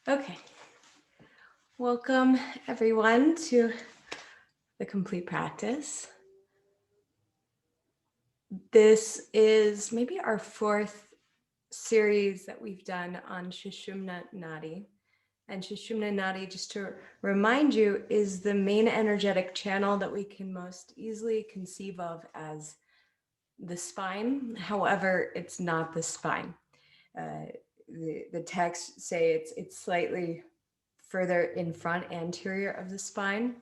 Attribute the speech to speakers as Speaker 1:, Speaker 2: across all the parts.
Speaker 1: Okay, welcome everyone to the complete practice. This is maybe our fourth series that we've done on Sushumna Nadi. And Sushumna Nadi, just to remind you, is the main energetic channel that we can most easily conceive of as the spine. However, it's not the spine. The texts say it's slightly further in front, anterior of the spine,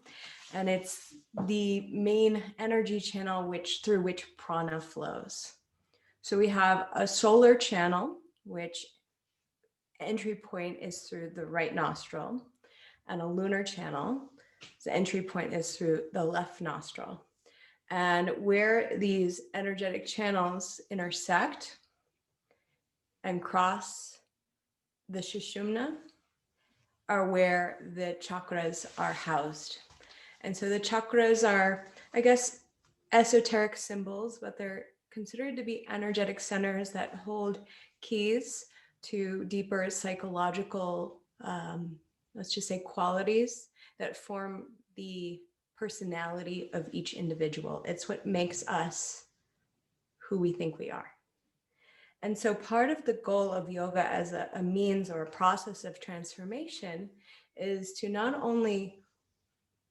Speaker 1: and it's the main energy channel through which prana flows. So we have a solar channel, which entry point is through the right nostril, and a lunar channel, the entry point is through the left nostril. And where these energetic channels intersect and cross the Sushumna are where the chakras are housed. And so the chakras are, I guess, esoteric symbols, but they're considered to be energetic centers that hold keys to deeper psychological, let's just say, qualities that form the personality of each individual. It's what makes us who we think we are. And so part of the goal of yoga as a means or a process of transformation is to not only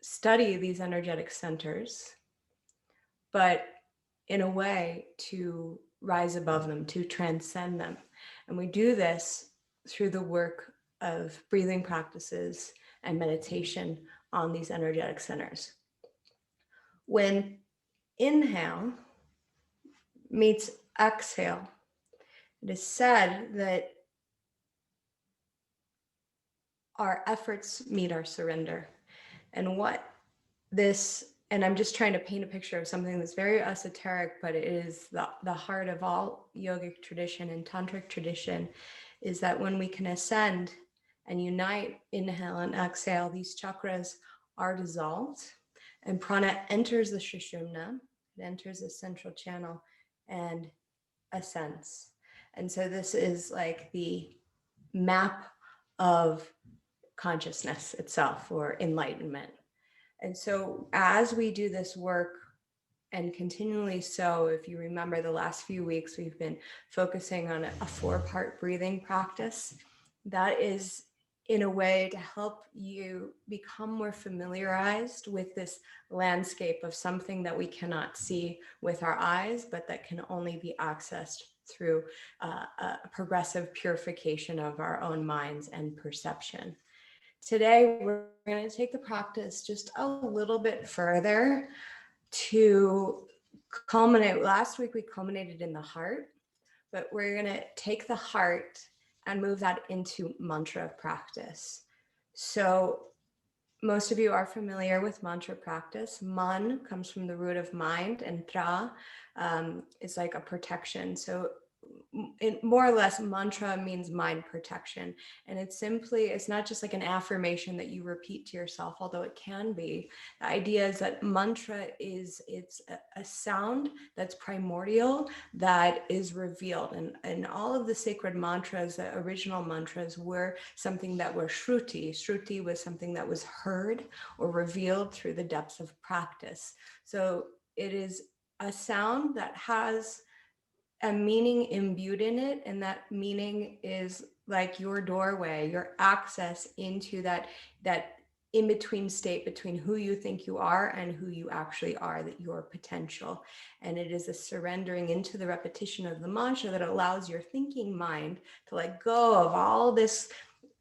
Speaker 1: study these energetic centers, but in a way to rise above them, to transcend them. And we do this through the work of breathing practices and meditation on these energetic centers. When inhale meets exhale, it is said that our efforts meet our surrender. And what this, and I'm just trying to paint a picture of something that's very esoteric, but it is the heart of all yogic tradition and tantric tradition, is that when we can ascend and unite, inhale and exhale, these chakras are dissolved and prana enters the Sushumna, it enters the central channel and ascends. And so this is like the map of consciousness itself, or enlightenment. And so as we do this work, and continually so, if you remember the last few weeks, we've been focusing on a 4-part breathing practice that is in a way to help you become more familiarized with this landscape of something that we cannot see with our eyes, but that can only be accessed through a progressive purification of our own minds and perception. Today, we're going to take the practice just a little bit further to culminate. Last week, we culminated in the heart, but we're going to take the heart and move that into mantra practice. So most of you are familiar with mantra practice. Man comes from the root of mind, and tra is like a protection. So more or less, mantra means mind protection. And it's not just like an affirmation that you repeat to yourself, although it can be. The idea is that mantra it's a sound that's primordial, that is revealed. And all of the sacred mantras, the original mantras, were something that were shruti. Shruti was something that was heard or revealed through the depths of practice. So it is a sound that has a meaning imbued in it, and that meaning is like your doorway, your access into that in-between state between who you think you are and who you actually are, that your potential. And it is a surrendering into the repetition of the mantra that allows your thinking mind to let go of all this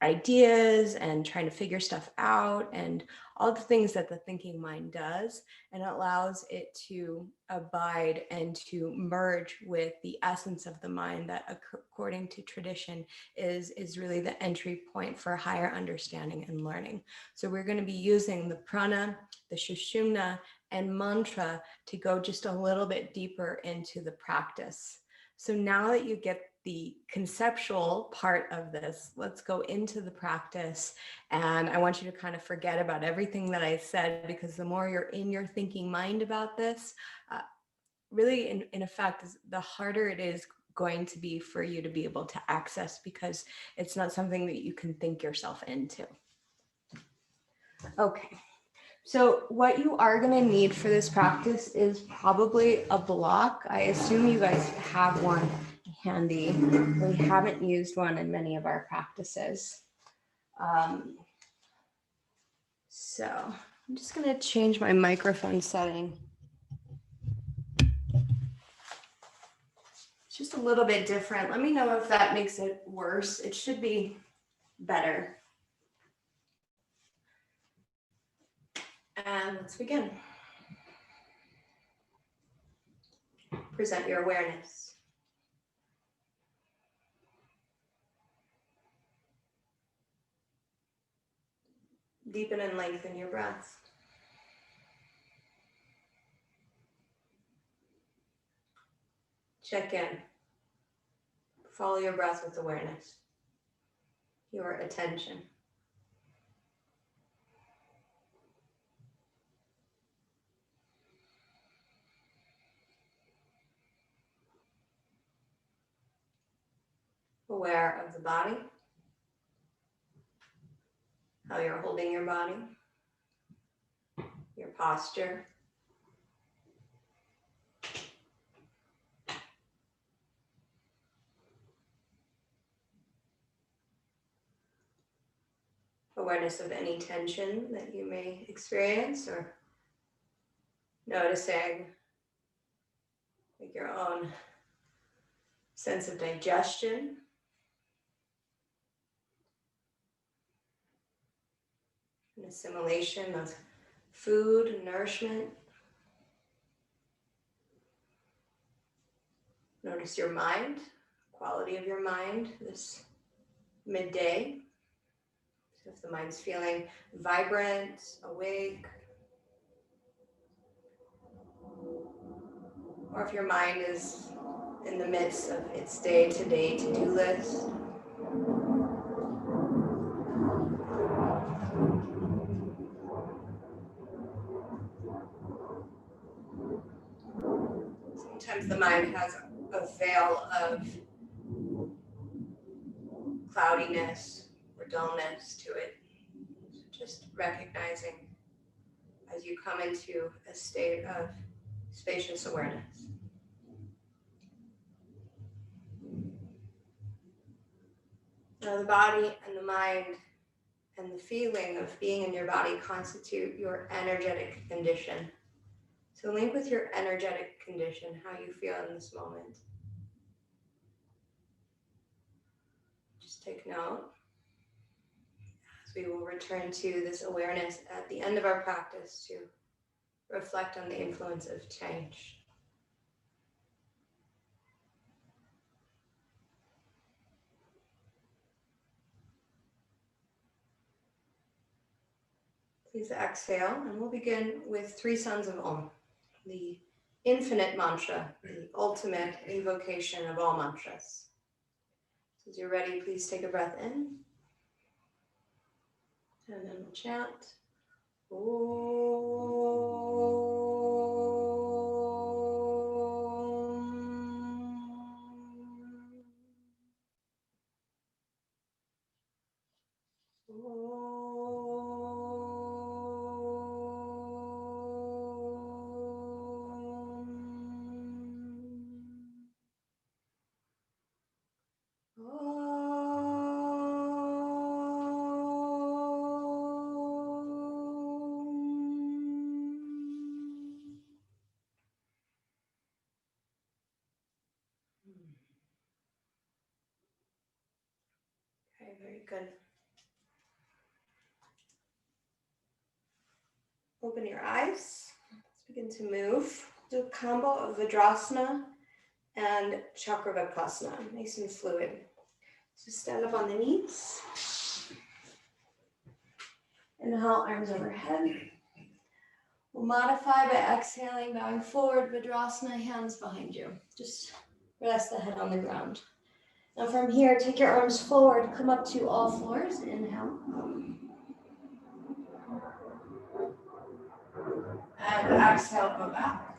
Speaker 1: ideas and trying to figure stuff out and all the things that the thinking mind does, and it allows it to abide and to merge with the essence of the mind that, according to tradition, is really the entry point for higher understanding and learning. So we're going to be using the prana, the Sushumna, and mantra to go just a little bit deeper into the practice. So now that you get the conceptual part of this, let's go into the practice. And I want you to kind of forget about everything that I said, because the more you're in your thinking mind about this, really in effect, the harder it is going to be for you to be able to access, because it's not something that you can think yourself into. Okay, so what you are going to need for this practice is probably a block. I assume you guys have one handy. We haven't used one in many of our practices. So I'm just going to change my microphone setting. It's just a little bit different. Let me know if that makes it worse. It should be better. And let's begin. Present your awareness. Deepen and lengthen your breath. Check in. Follow your breath with awareness. Your attention. Aware of the body, how you're holding your body, your posture. Awareness of any tension that you may experience, or noticing like your own sense of digestion. And assimilation of food and nourishment. Notice your mind, quality of your mind this midday. So if the mind's feeling vibrant, awake, or if your mind is in the midst of its day-to-day to-do list. Sometimes the mind has a veil of cloudiness or dullness to it. So just recognizing as you come into a state of spacious awareness. Now the body and the mind and the feeling of being in your body constitute your energetic condition. So link with your energetic condition, how you feel in this moment. Just take note as we will return to this awareness at the end of our practice to reflect on the influence of change. Please exhale, and we'll begin with 3 sounds of Om, the infinite mantra, the ultimate evocation of all mantras. So as you're ready, please take a breath in, and then we'll chant. Okay, very good. Open your eyes. Let's begin to move. Do a combo of Vajrasana and Chakravartasana, nice and fluid. So stand up on the knees. Inhale, arms overhead. We'll modify by exhaling, bowing forward, Vajrasana, hands behind you. Just rest the head on the ground. Now from here, take your arms forward, come up to all fours. Inhale. And exhale, go back.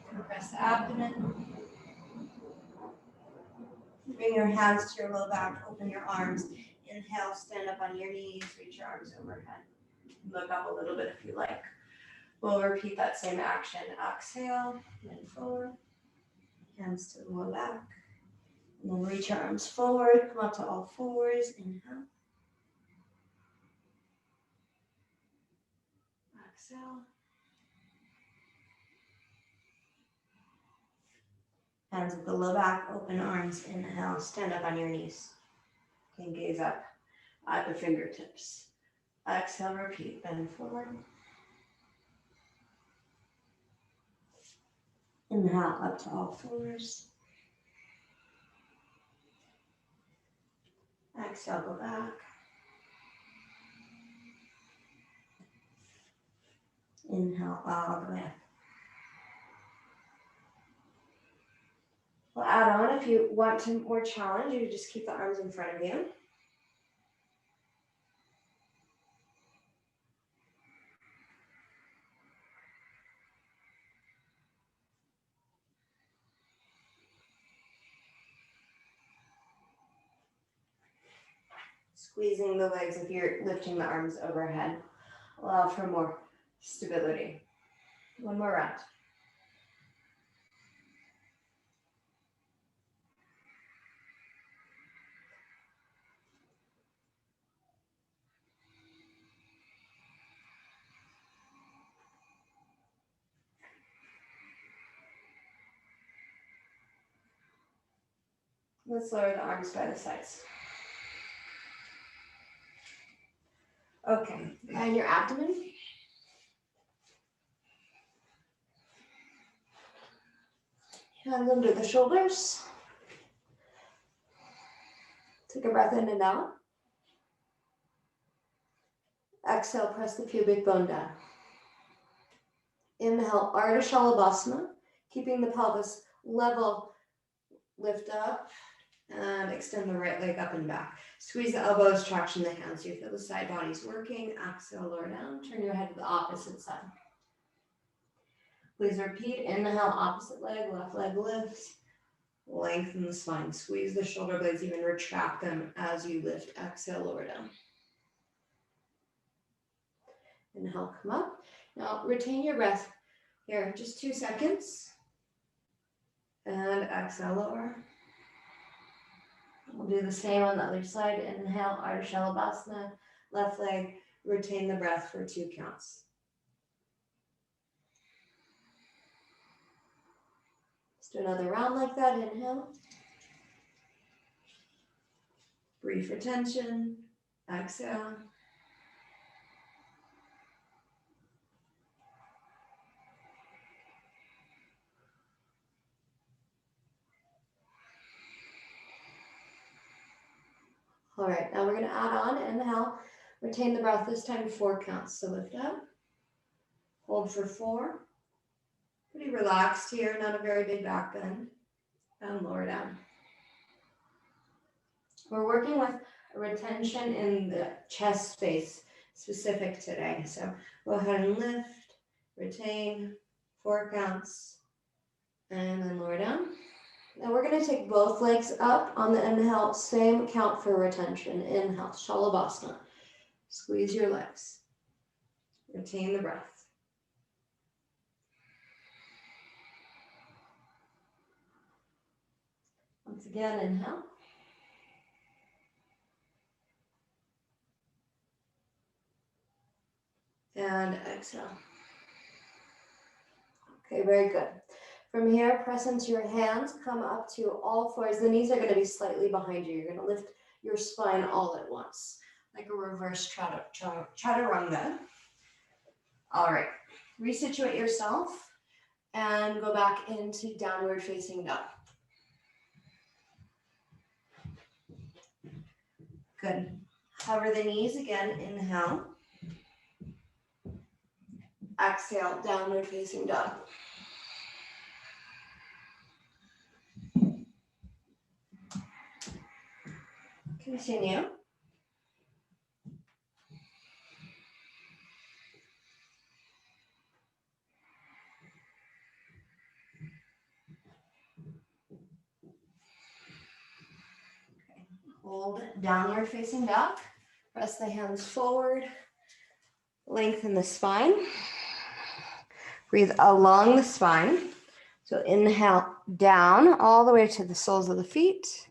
Speaker 1: Compress the abdomen. Bring your hands to your low back, open your arms. Inhale, stand up on your knees, reach your arms overhead. Look up a little bit if you like. We'll repeat that same action. Exhale, lean forward. Hands to the low back. And then reach your arms forward, come up to all fours. Inhale. Exhale. Hands at the low back, open arms. Inhale, stand up on your knees. You can gaze up at the fingertips. Exhale, repeat, bend forward. Inhale, up to all fours. Exhale, go back. Inhale, all the way up. We'll add on if you want to more challenge, you just keep the arms in front of you. Squeezing the legs if you're lifting the arms overhead. Allow for more stability. One more round. Let's lower the arms by the sides. Okay, and your abdomen. Hands under the shoulders. Take a breath in and out. Exhale, press the pubic bone down. Inhale, Ardha Shalabhasana, keeping the pelvis level. Lift up and extend the right leg up and back. Squeeze the elbows, traction the hands. You feel the side body's working. Exhale, lower down. Turn your head to the opposite side. Please repeat. Inhale, opposite leg, left leg lifts. Lengthen the spine. Squeeze the shoulder blades, even retract them as you lift. Exhale, lower down. Inhale, come up. Now retain your breath here, just 2 seconds. And exhale, lower. We'll do the same on the other side. Inhale, Ardha Shalabhasana, left leg, retain the breath for 2 counts. Let's do another round like that. Inhale. Brief retention. Exhale. All right, now we're going to add on. Inhale, retain the breath, this time 4 counts. So lift up, hold for 4. Pretty relaxed here, not a very big back bend. And lower down. We're working with a retention in the chest space specific today. So go ahead and lift, retain, 4 counts, and then lower down. Now we're going to take both legs up on the inhale, same count for retention. Inhale, Shalabhasana. Squeeze your legs. Retain the breath. Once again, inhale. And exhale. Okay, very good. From here, press into your hands, come up to all fours. The knees are going to be slightly behind you. You're going to lift your spine all at once, like a reverse chaturanga. All right, resituate yourself and go back into downward facing dog. Good. Hover the knees again, inhale. Exhale, downward facing dog. Continue. Hold downward facing dog. Press the hands forward. Lengthen the spine. Breathe along the spine. So inhale down all the way to the soles of the feet.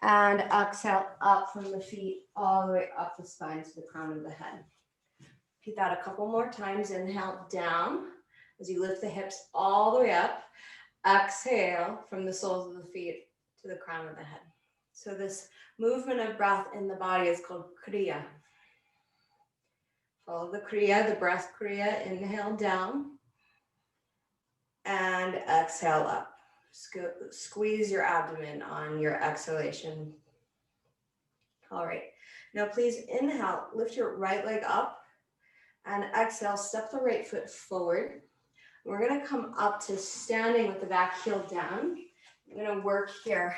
Speaker 1: And exhale up from the feet all the way up the spine to the crown of the head. Repeat that a couple more times. Inhale down as you lift the hips all the way up. Exhale from the soles of the feet to the crown of the head. So this movement of breath in the body is called Kriya. Follow the Kriya, the breath Kriya. Inhale down and exhale up. Squeeze your abdomen on your exhalation. All right. Now please inhale, lift your right leg up and exhale, step the right foot forward. We're going to come up to standing with the back heel down. I'm going to work here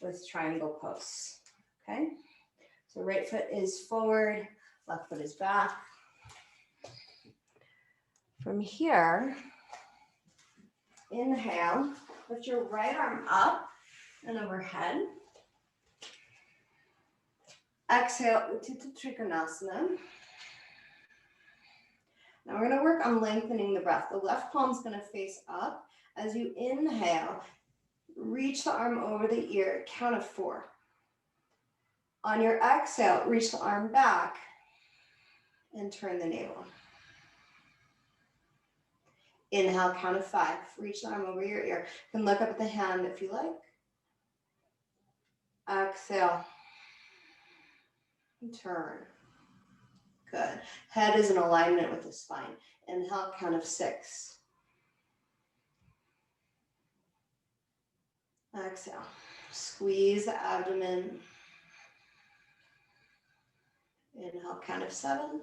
Speaker 1: with triangle pose. Okay? So right foot is forward, left foot is back. From here, inhale, lift your right arm up and overhead. Exhale, Utthita Trikonasana. Now we're going to work on lengthening the breath. The left palm is going to face up. As you inhale, reach the arm over the ear, count of 4. On your exhale, reach the arm back and turn the navel. Inhale, count of 5. Reach the arm over your ear. You can look up at the hand if you like. Exhale. And turn. Good. Head is in alignment with the spine. Inhale, count of 6. Exhale. Squeeze the abdomen. Inhale, count of 7.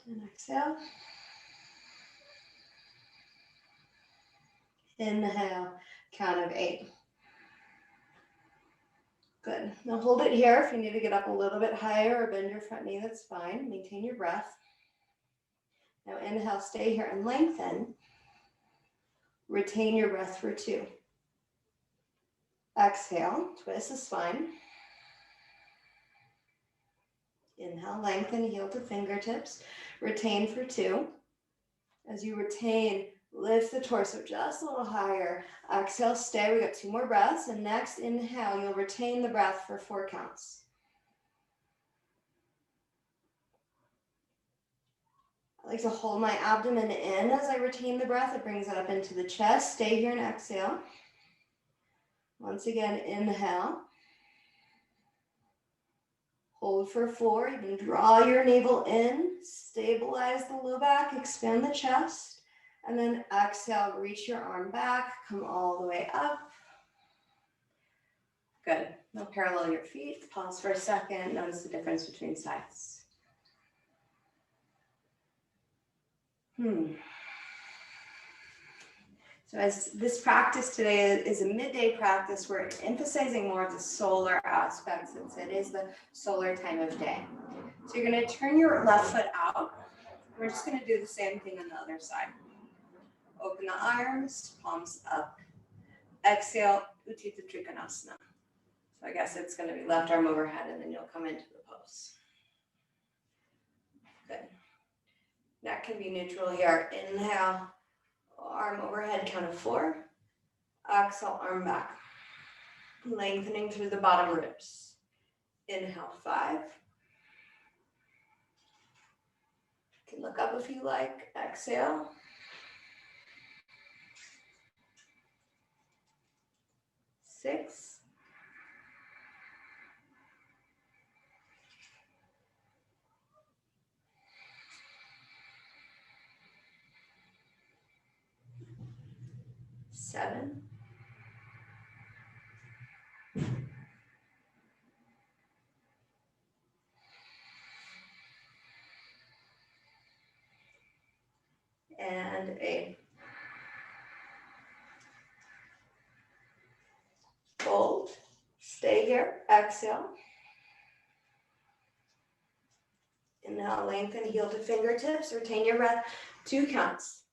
Speaker 1: And exhale. Inhale, count of 8. Good. Now hold it here. If you need to get up a little bit higher or bend your front knee, that's fine. Maintain your breath. Now inhale, stay here and lengthen. Retain your breath for 2. Exhale, twist the spine. Inhale, lengthen, heel to fingertips. Retain for 2. As you retain, lift the torso just a little higher. Exhale, stay. We got 2 more breaths. And next inhale, you'll retain the breath for 4 counts. I like to hold my abdomen in as I retain the breath. It brings it up into the chest. Stay here and exhale. Once again, inhale. Hold for 4. You can draw your navel in, stabilize the low back, expand the chest, and then exhale, reach your arm back, come all the way up. Good. Now parallel your feet. Pause for a second. Notice the difference between sides. So as this practice today is a midday practice, we're emphasizing more of the solar aspect since it is the solar time of day. So you're going to turn your left foot out. We're just going to do the same thing on the other side. Open the arms, palms up. Exhale, Utthita Trikonasana. So I guess it's going to be left arm overhead and then you'll come into the pose. Good. Neck can be neutral here. Inhale. Arm overhead, count of 4. Exhale, arm back. Lengthening through the bottom ribs. Inhale, 5. You can look up if you like. Exhale. 6. 7. 8. Hold. Stay here. Exhale. Inhale, lengthen, heel to fingertips. Retain your breath. 2 counts.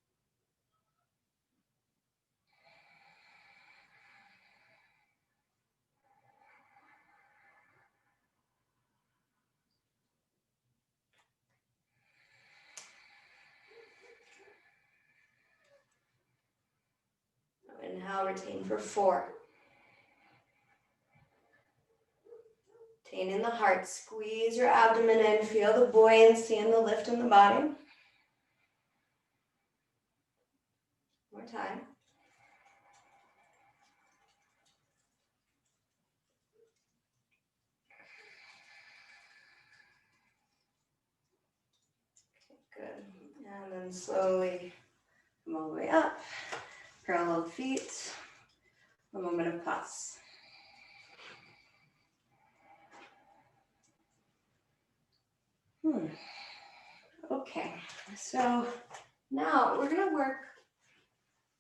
Speaker 1: Inhale, retain for 4. Retain in the heart. Squeeze your abdomen in. Feel the buoyancy and the lift in the body. More time. Okay, good. And then slowly come all the way up. Parallel feet. A moment of pause. Okay, so now we're going to work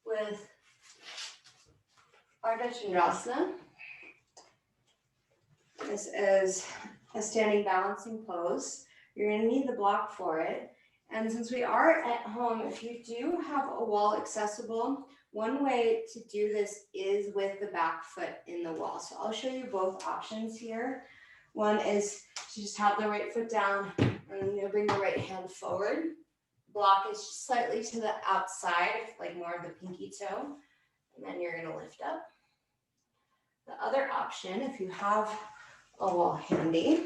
Speaker 1: with Ardha Chandrasana. This is a standing balancing pose. You're going to need the block for it. And since we are at home, if you do have a wall accessible, one way to do this is with the back foot in the wall. So I'll show you both options here. One is to just have the right foot down and you'll bring the right hand forward. Block is just slightly to the outside, like more of the pinky toe. And then you're going to lift up. The other option, if you have a wall handy,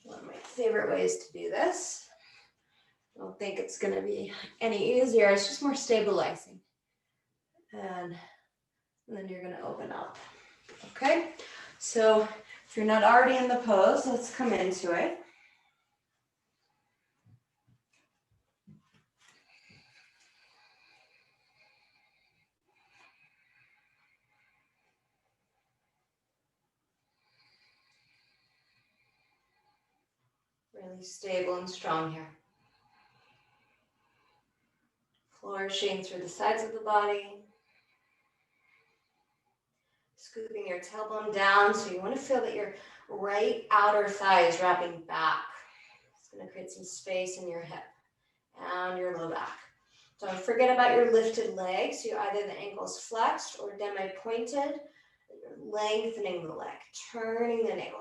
Speaker 1: one of my favorite ways to do this. I don't think it's going to be any easier. It's just more stabilizing. And then you're going to open up. Okay? So if you're not already in the pose, let's come into it. Really stable and strong here. Flourishing through the sides of the body. Scooping your tailbone down, so you want to feel that your right outer thigh is wrapping back. It's going to create some space in your hip and your low back. Don't forget about your lifted legs. So either the ankles flexed or demi-pointed. You're lengthening the leg, turning the navel.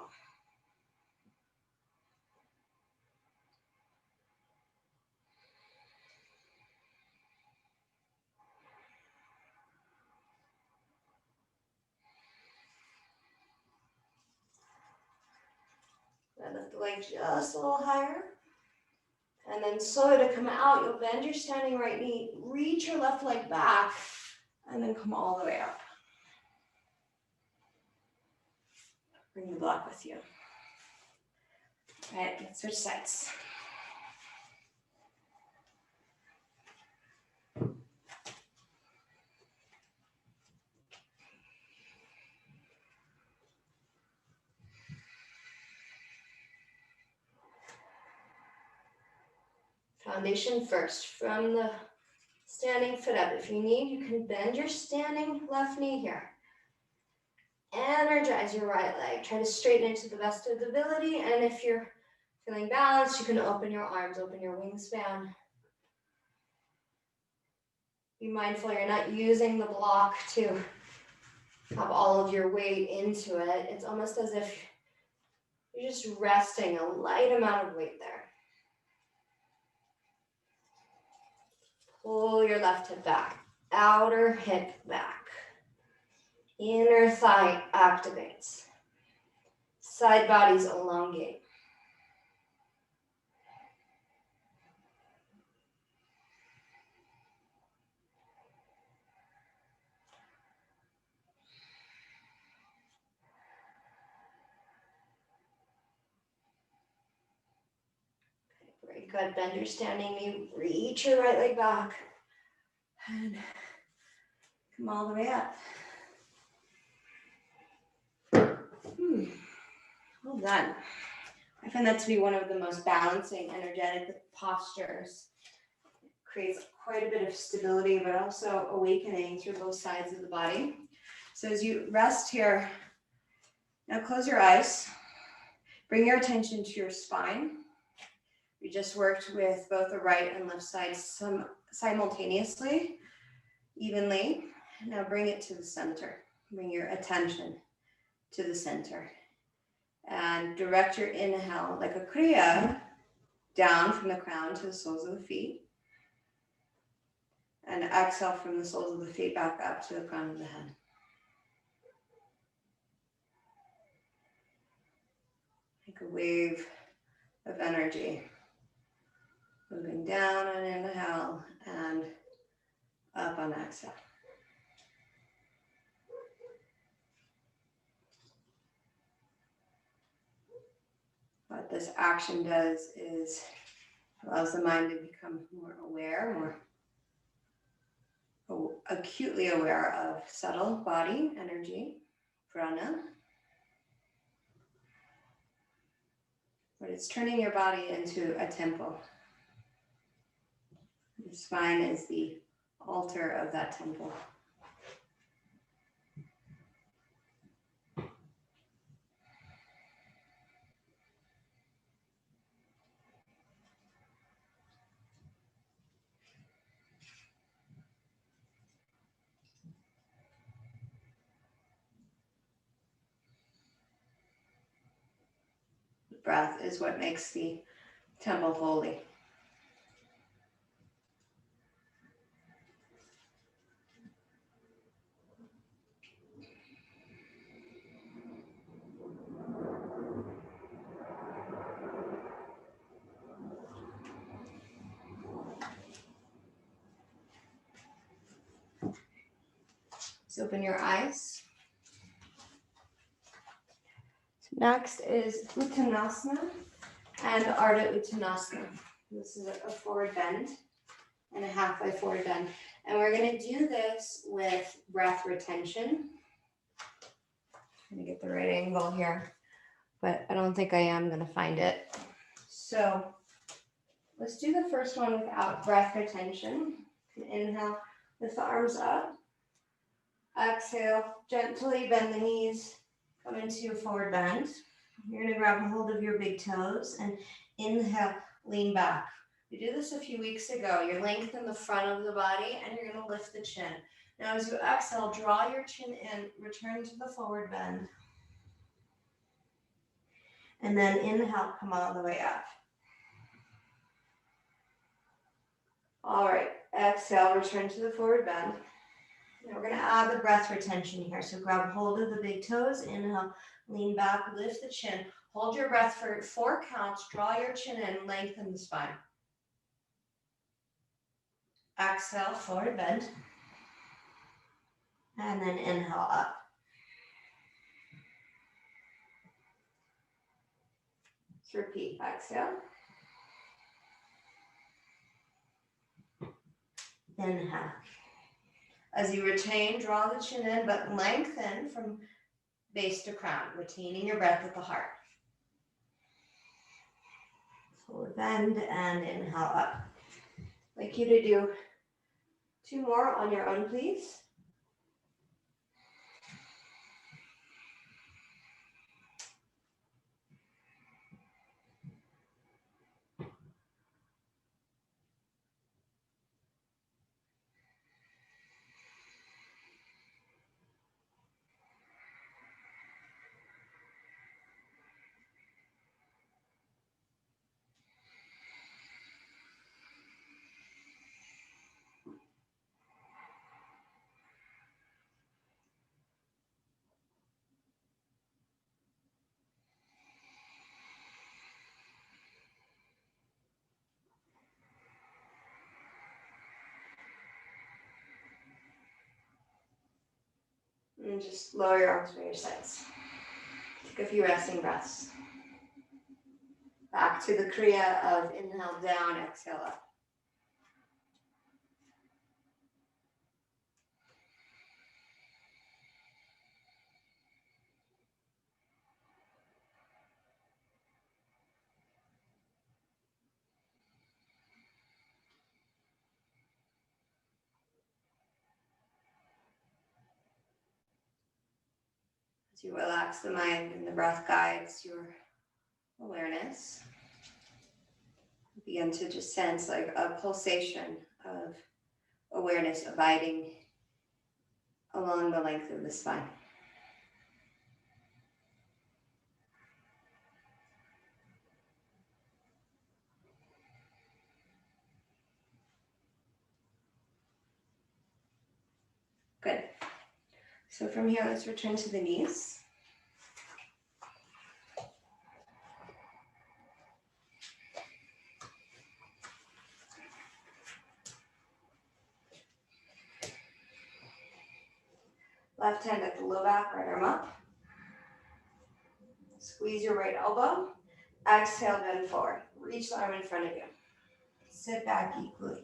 Speaker 1: Lift the leg just a little higher. And then slowly to come out, you'll bend your standing right knee, reach your left leg back, and then come all the way up. Bring the block with you. All right, let's switch sides. Foundation first, from the standing foot up. If you need, you can bend your standing left knee here. Energize your right leg. Try to straighten it to the best of the ability. And if you're feeling balanced, you can open your arms, open your wingspan. Be mindful you're not using the block to have all of your weight into it. It's almost as if you're just resting a light amount of weight there. Pull your left hip back, outer hip back. Inner thigh activates. Side bodies elongate. Very good. Bend your standing knee, reach your right leg back, and come all the way up. Well done. I find that to be one of the most balancing, energetic postures. It creates quite a bit of stability, but also awakening through both sides of the body. So as you rest here, now close your eyes. Bring your attention to your spine. We just worked with both the right and left sides simultaneously, evenly. Now bring it to the center. Bring your attention to the center. And direct your inhale like a kriya down from the crown to the soles of the feet. And exhale from the soles of the feet back up to the crown of the head. Like a wave of energy. Moving down on inhale and up on exhale. What this action does is allows the mind to become more aware, more acutely aware of subtle body energy, prana. But it's turning your body into a temple. The spine is the altar of that temple. Breath is what makes the temple holy. So open your eyes. Next is Uttanasana and Ardha Uttanasana. This is a forward bend and a halfway forward bend. And we're going to do this with breath retention. I'm going to get the right angle here, but I don't think I am going to find it. So let's do the first one without breath retention. Inhale, lift the arms up. Exhale, gently bend the knees, come into a forward bend. You're going to grab a hold of your big toes and inhale, lean back. We did this a few weeks ago. You're lengthening the front of the body and you're going to lift the chin. Now as you exhale, draw your chin in, return to the forward bend. And then inhale, come all the way up. All right, exhale, return to the forward bend. Now we're going to add the breath retention here. So grab hold of the big toes, inhale, lean back, lift the chin. Hold your breath for 4 counts, draw your chin in, lengthen the spine. Exhale, forward bend. And then inhale up. Let's repeat, exhale. Inhale. As you retain, draw the chin in, but lengthen from base to crown, retaining your breath at the heart. Forward bend and inhale up. I'd like you to do 2 more on your own, please. And just lower your arms by your sides. Take a few resting breaths. Back to the Kriya of inhale down, exhale up. As you relax the mind and the breath guides your awareness, begin to just sense like a pulsation of awareness abiding along the length of the spine. Good. So from here, let's return to the knees. Left hand at the low back, right arm up. Squeeze your right elbow. Exhale, bend forward. Reach the arm in front of you. Sit back equally.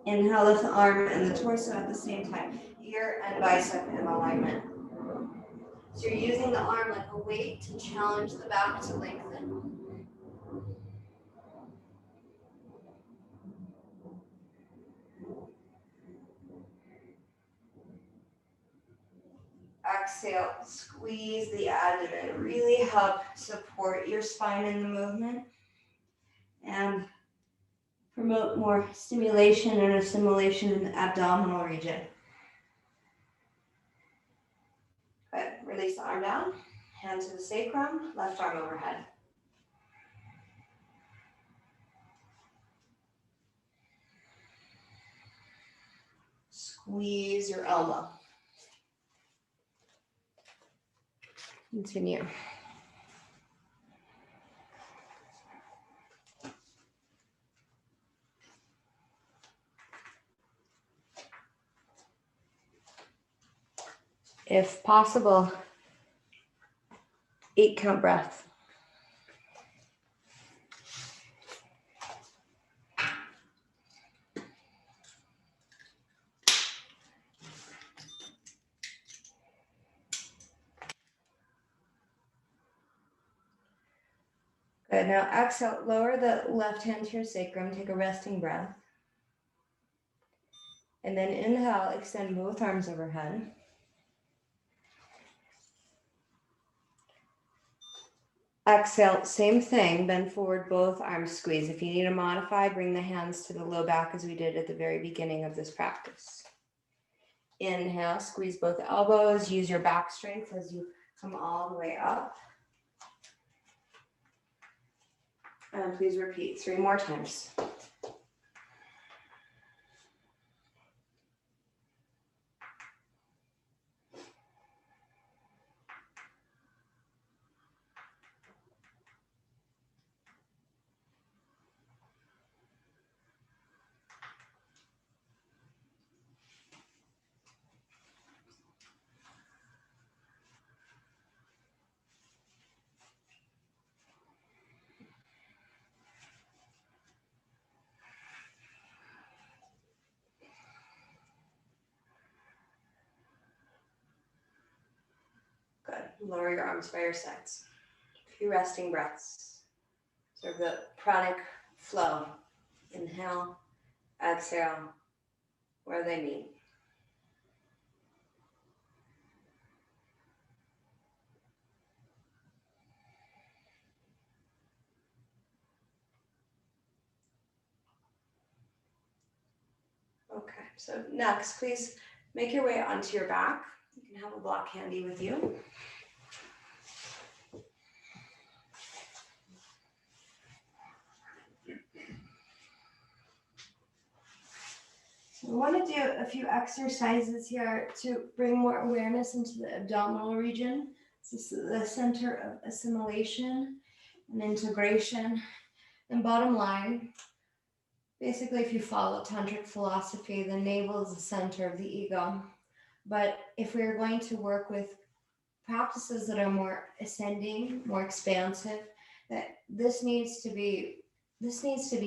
Speaker 1: Inhale, lift the arm and the torso at the same time. Ear and bicep in alignment. So you're using the arm like a weight to challenge the back to lengthen. Exhale, squeeze the abdomen. Really help support your spine in the movement and promote more stimulation and assimilation in the abdominal region. Good. Release the arm down. Hand to the sacrum, left arm overhead. Squeeze your elbow. Continue. If possible, 8-count breath. Good. Now exhale, lower the left hand to your sacrum, take a resting breath. And then inhale, extend both arms overhead. Exhale, same thing, bend forward, both arms squeeze. If you need to modify, bring the hands to the low back as we did at the very beginning of this practice. Inhale, squeeze both elbows, use your back strength as you come all the way up. And please repeat 3 more times. Good. Lower your arms by your sides. A few resting breaths. Sort of the pranic flow. Inhale, exhale, where they meet. Okay, so next, please make your way onto your back. You can have a block handy with you. So we want to do a few exercises here to bring more awareness into the abdominal region. This is the center of assimilation and integration. And bottom line, basically, if you follow tantric philosophy, the navel is the center of the ego. But if we're going to work with practices that are more ascending, more expansive, that this needs to be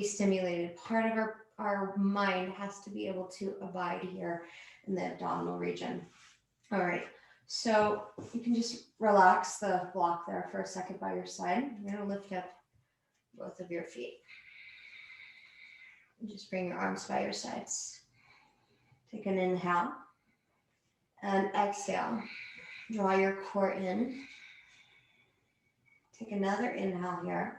Speaker 1: stimulated. Part of our mind has to be able to abide here in the abdominal region. All right, so you can just relax the block there for a second by your side. You're going to lift up both of your feet. And just bring your arms by your sides. Take an inhale and exhale. Draw your core in. Take another inhale here.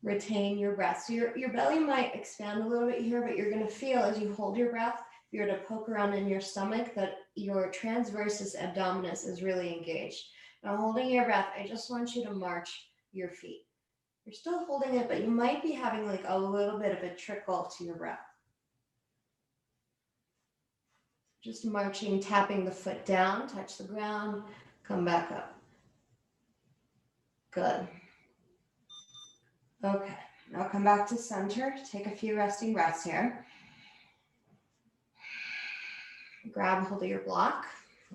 Speaker 1: Retain your breath. So your belly might expand a little bit here, but you're going to feel as you hold your breath, if you're to poke around in your stomach, that your transversus abdominis is really engaged. Now holding your breath, I just want you to march your feet. You're still holding it, but you might be having like a little bit of a trickle to your breath. Just marching, tapping the foot down, touch the ground, come back up. Good. Okay, now come back to center. Take a few resting breaths here. Grab hold of your block.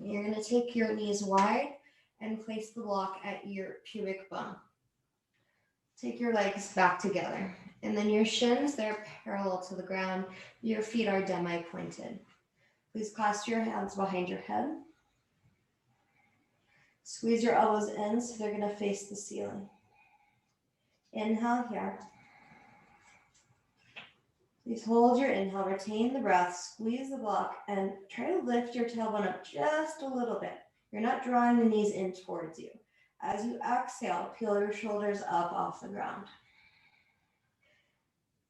Speaker 1: You're going to take your knees wide and place the block at your pubic bone. Take your legs back together. And then your shins, they're parallel to the ground. Your feet are demi-pointed. Please clasp your hands behind your head. Squeeze your elbows in so they're going to face the ceiling. Inhale here. Please hold your inhale, retain the breath, squeeze the block, and try to lift your tailbone up just a little bit. You're not drawing the knees in towards you. As you exhale, peel your shoulders up off the ground.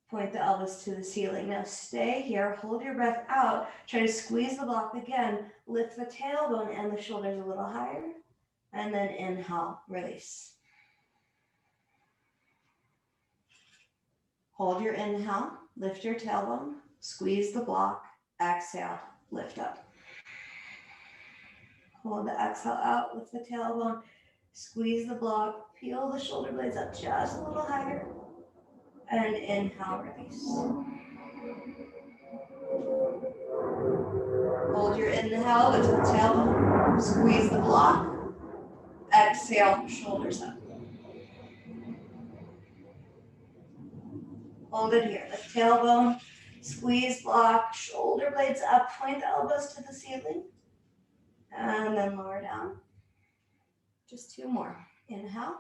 Speaker 1: Point the elbows to the ceiling. Now stay here, hold your breath out, try to squeeze the block again, lift the tailbone and the shoulders a little higher, and then inhale, release. Hold your inhale, lift your tailbone, squeeze the block, exhale, lift up. Hold the exhale out with the tailbone, squeeze the block, peel the shoulder blades up just a little higher, and inhale, release. Hold your inhale, lift the tailbone, squeeze the block, exhale, shoulders up. Hold it here, lift tailbone, squeeze block, shoulder blades up, point the elbows to the ceiling, and then lower down. Just two more. Inhale.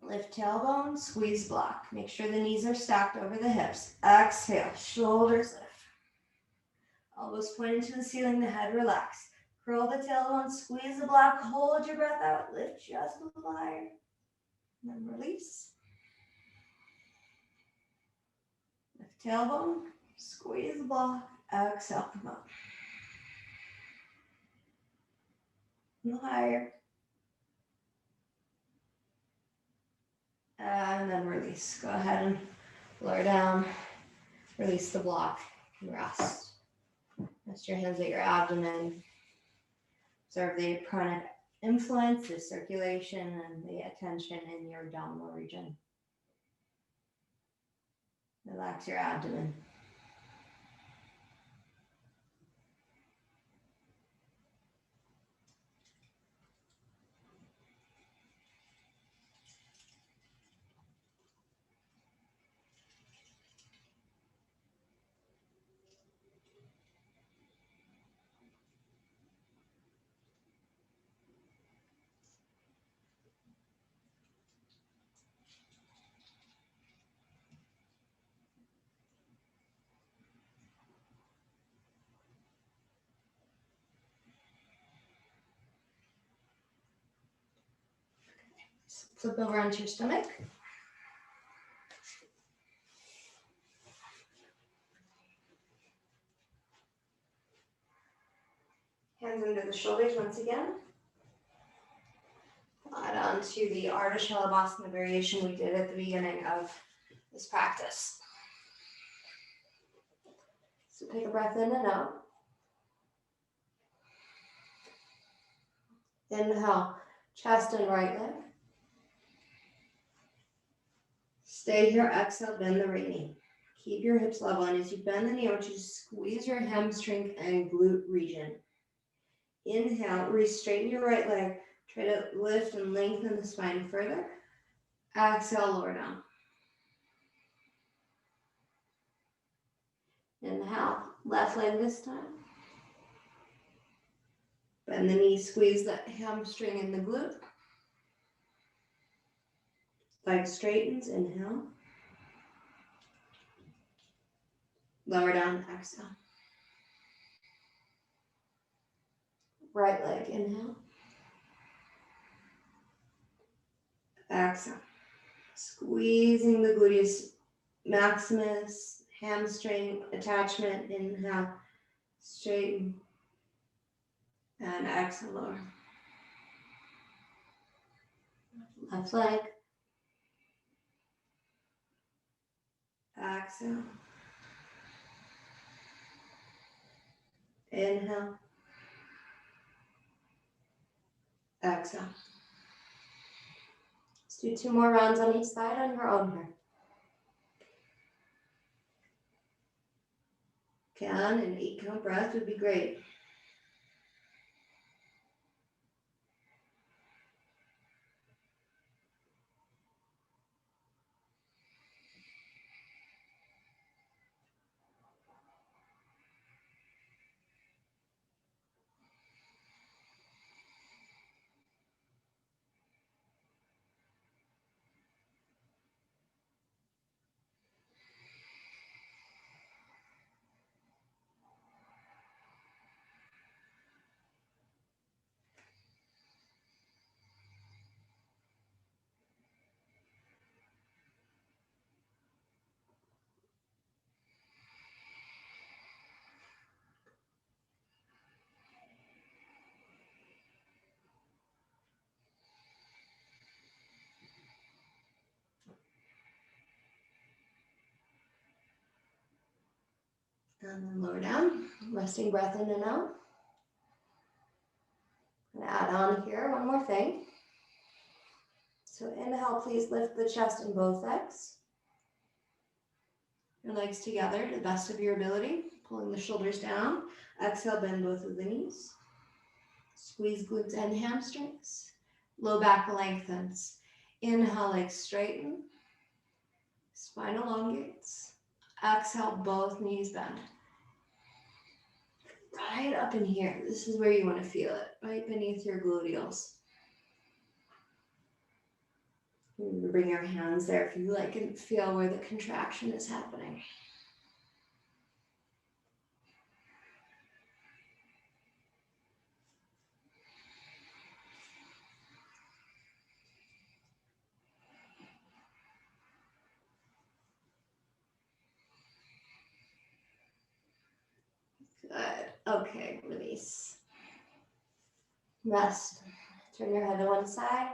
Speaker 1: Lift tailbone, squeeze block. Make sure the knees are stacked over the hips. Exhale, shoulders lift. Elbows pointed to the ceiling, the head relax. Curl the tailbone, squeeze the block, hold your breath out, lift just a little higher. And then release. Lift tailbone, squeeze the block, exhale, come up. A little higher. And then release. Go ahead and lower down. Release the block and rest. Rest your hands at your abdomen. Observe the prana influence, the circulation, and the attention in your abdominal region. Relax your abdomen. Flip over onto your stomach. Hands under the shoulders once again. Add on to the Ardha Shalabhasana variation we did at the beginning of this practice. So take a breath in and out. Inhale, chest and right leg. Stay here, exhale, bend the right knee. Keep your hips level, and as you bend the knee, I want you to squeeze your hamstring and glute region. Inhale, re-straighten your right leg. Try to lift and lengthen the spine further. Exhale, lower down. Inhale, left leg this time. Bend the knee, squeeze the hamstring and the glute. Leg straightens, inhale. Lower down, exhale. Right leg, inhale. Exhale. Squeezing the gluteus maximus, hamstring attachment, inhale. Straighten. And exhale, lower. Left leg. Exhale. Inhale. Exhale. Let's do 2 more rounds on each side on your own here. Can an 8-count breath would be great. And then lower down, resting breath in and out. I'm gonna add on here one more thing. So inhale, please lift the chest in both legs. Your legs together to the best of your ability, pulling the shoulders down. Exhale, bend both of the knees. Squeeze glutes and hamstrings. Low back lengthens. Inhale, legs straighten. Spine elongates. Exhale, both knees bend. Right up in here. This is where you want to feel it, right beneath your gluteals. You can bring your hands there if you like and feel where the contraction is happening. Good. Okay, release. Rest. Turn your head to one side.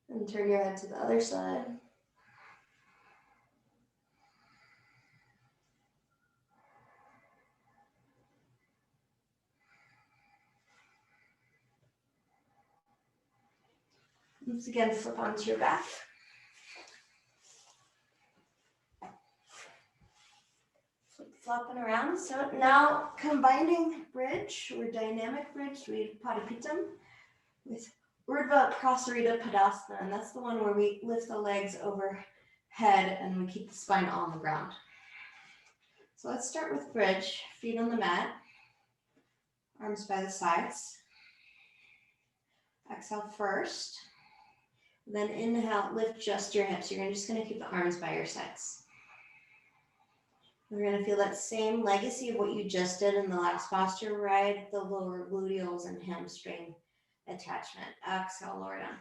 Speaker 1: And turn your head to the other side. Once again, flip onto your back. Flopping around. So now combining bridge or dynamic bridge, we Padipitam, with Urdhva Prasarita Padasana, and that's the one where we lift the legs overhead and we keep the spine on the ground. So let's start with bridge, feet on the mat, arms by the sides. Exhale first, then inhale, lift just your hips. You're just going to keep the arms by your sides. We're going to feel that same legacy of what you just did in the last posture, right? The lower gluteals and hamstring attachment. Exhale, lower down.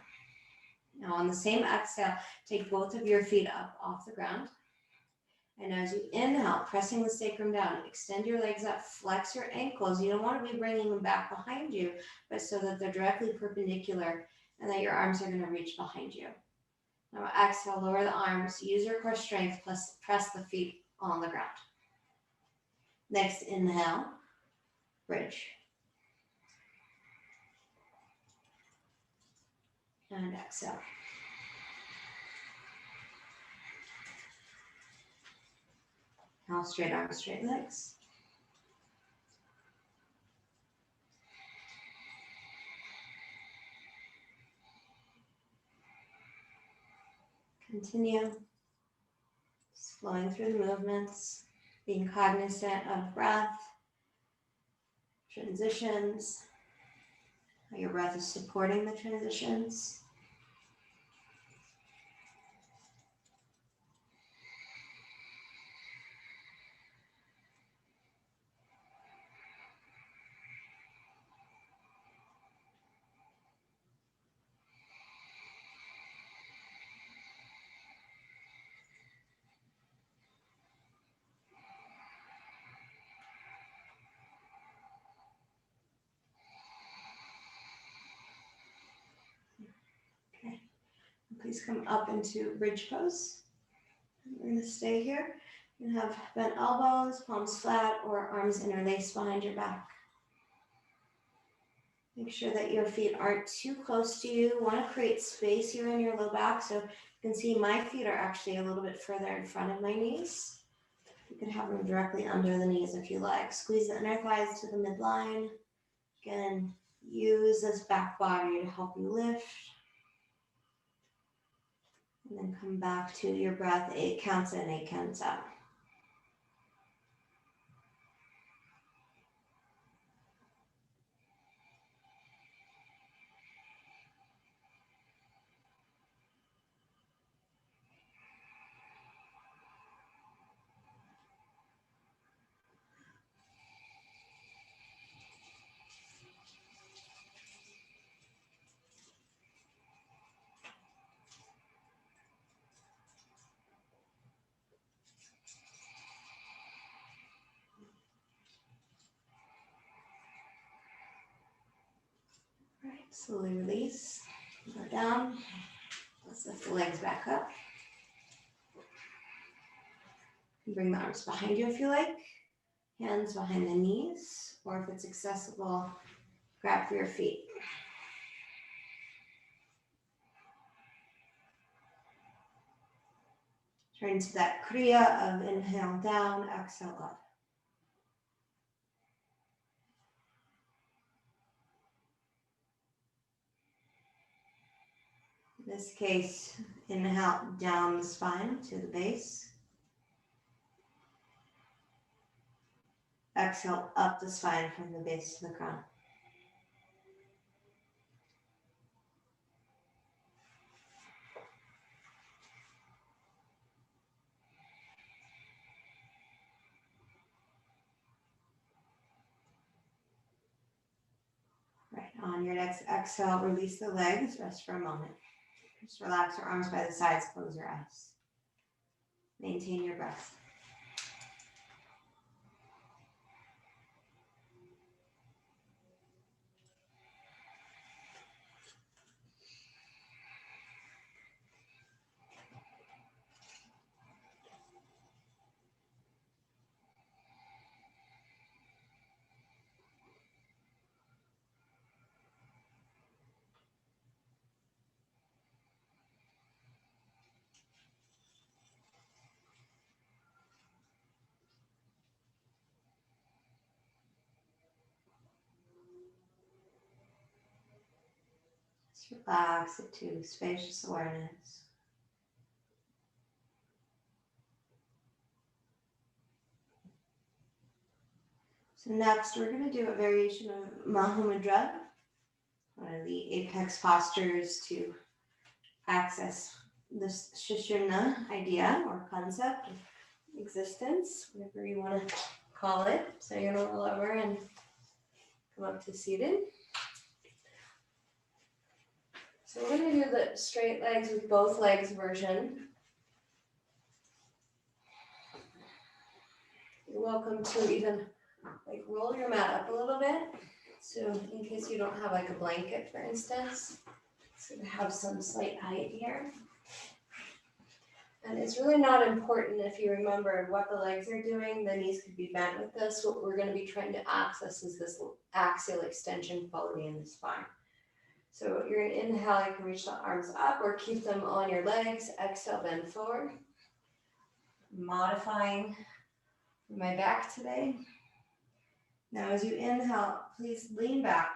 Speaker 1: Now on the same exhale, take both of your feet up off the ground. And as you inhale, pressing the sacrum down, extend your legs up, flex your ankles. You don't want to be bringing them back behind you, but so that they're directly perpendicular and that your arms are going to reach behind you. Now exhale, lower the arms, use your core strength, plus press the feet on the ground. Next, inhale, bridge. And exhale. Now straight arms, straight legs. Continue. Just flowing through the movements, being cognizant of breath, transitions, how your breath is supporting the transitions.
Speaker 2: please come up into bridge pose. We're going to stay here. You can have bent elbows, palms flat, or arms interlaced behind your back. Make sure that your feet aren't too close to you. You want to create space here in your low back. So you can see my feet are actually a little bit further in front of my knees. You can have them directly under the knees if you like. Squeeze the inner thighs to the midline. Again, use this back body to help you lift. And then come back to your breath. 8 counts in, 8 counts out. All right, slowly release. Go down. Let's lift the legs back up. Bring the arms behind you if you like. Hands behind the knees, or if it's accessible, grab for your feet. Turn to that kriya of inhale down, exhale up. In this case, inhale down the spine to the base. Exhale up the spine from the base to the crown. Right, on your next exhale, release the legs, rest for a moment. Just relax your arms by the sides, close your eyes. Maintain your breath. Just relax it to spacious awareness. So next, we're going to do a variation of Mahamudra, one of the apex postures to access this Shushumna idea or concept of existence, whatever you want to call it. So you're going to roll over and come up to seated. So we're going to do the straight legs with both legs version. You're welcome to even like roll your mat up a little bit. So in case you don't have like a blanket, for instance, so to have some slight height here. And it's really not important if you remember what the legs are doing. The knees could be bent with this. What we're going to be trying to access is this axial extension quality in the spine. So you're going to inhale, you can reach the arms up or keep them on your legs. Exhale, bend forward. Modifying my back today. Now as you inhale, please lean back.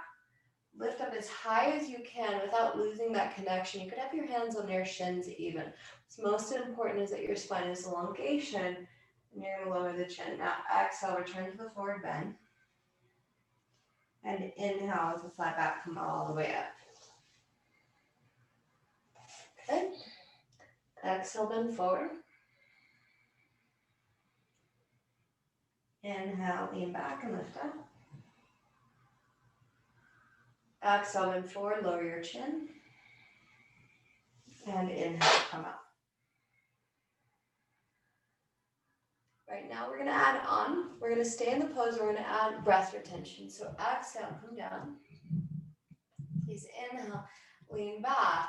Speaker 2: Lift up as high as you can without losing that connection. You could have your hands on your shins even. What's most important is that your spine is elongation and you're going to lower the chin. Now exhale, return to the forward bend. And inhale as the flat back come all the way up. Okay. Exhale, bend forward. Inhale, lean back and lift up. Exhale, bend forward, lower your chin. And inhale, come up. Right now we're going to add on. We're going to stay in the pose. We're going to add breath retention. So exhale, come down. Please inhale, lean back.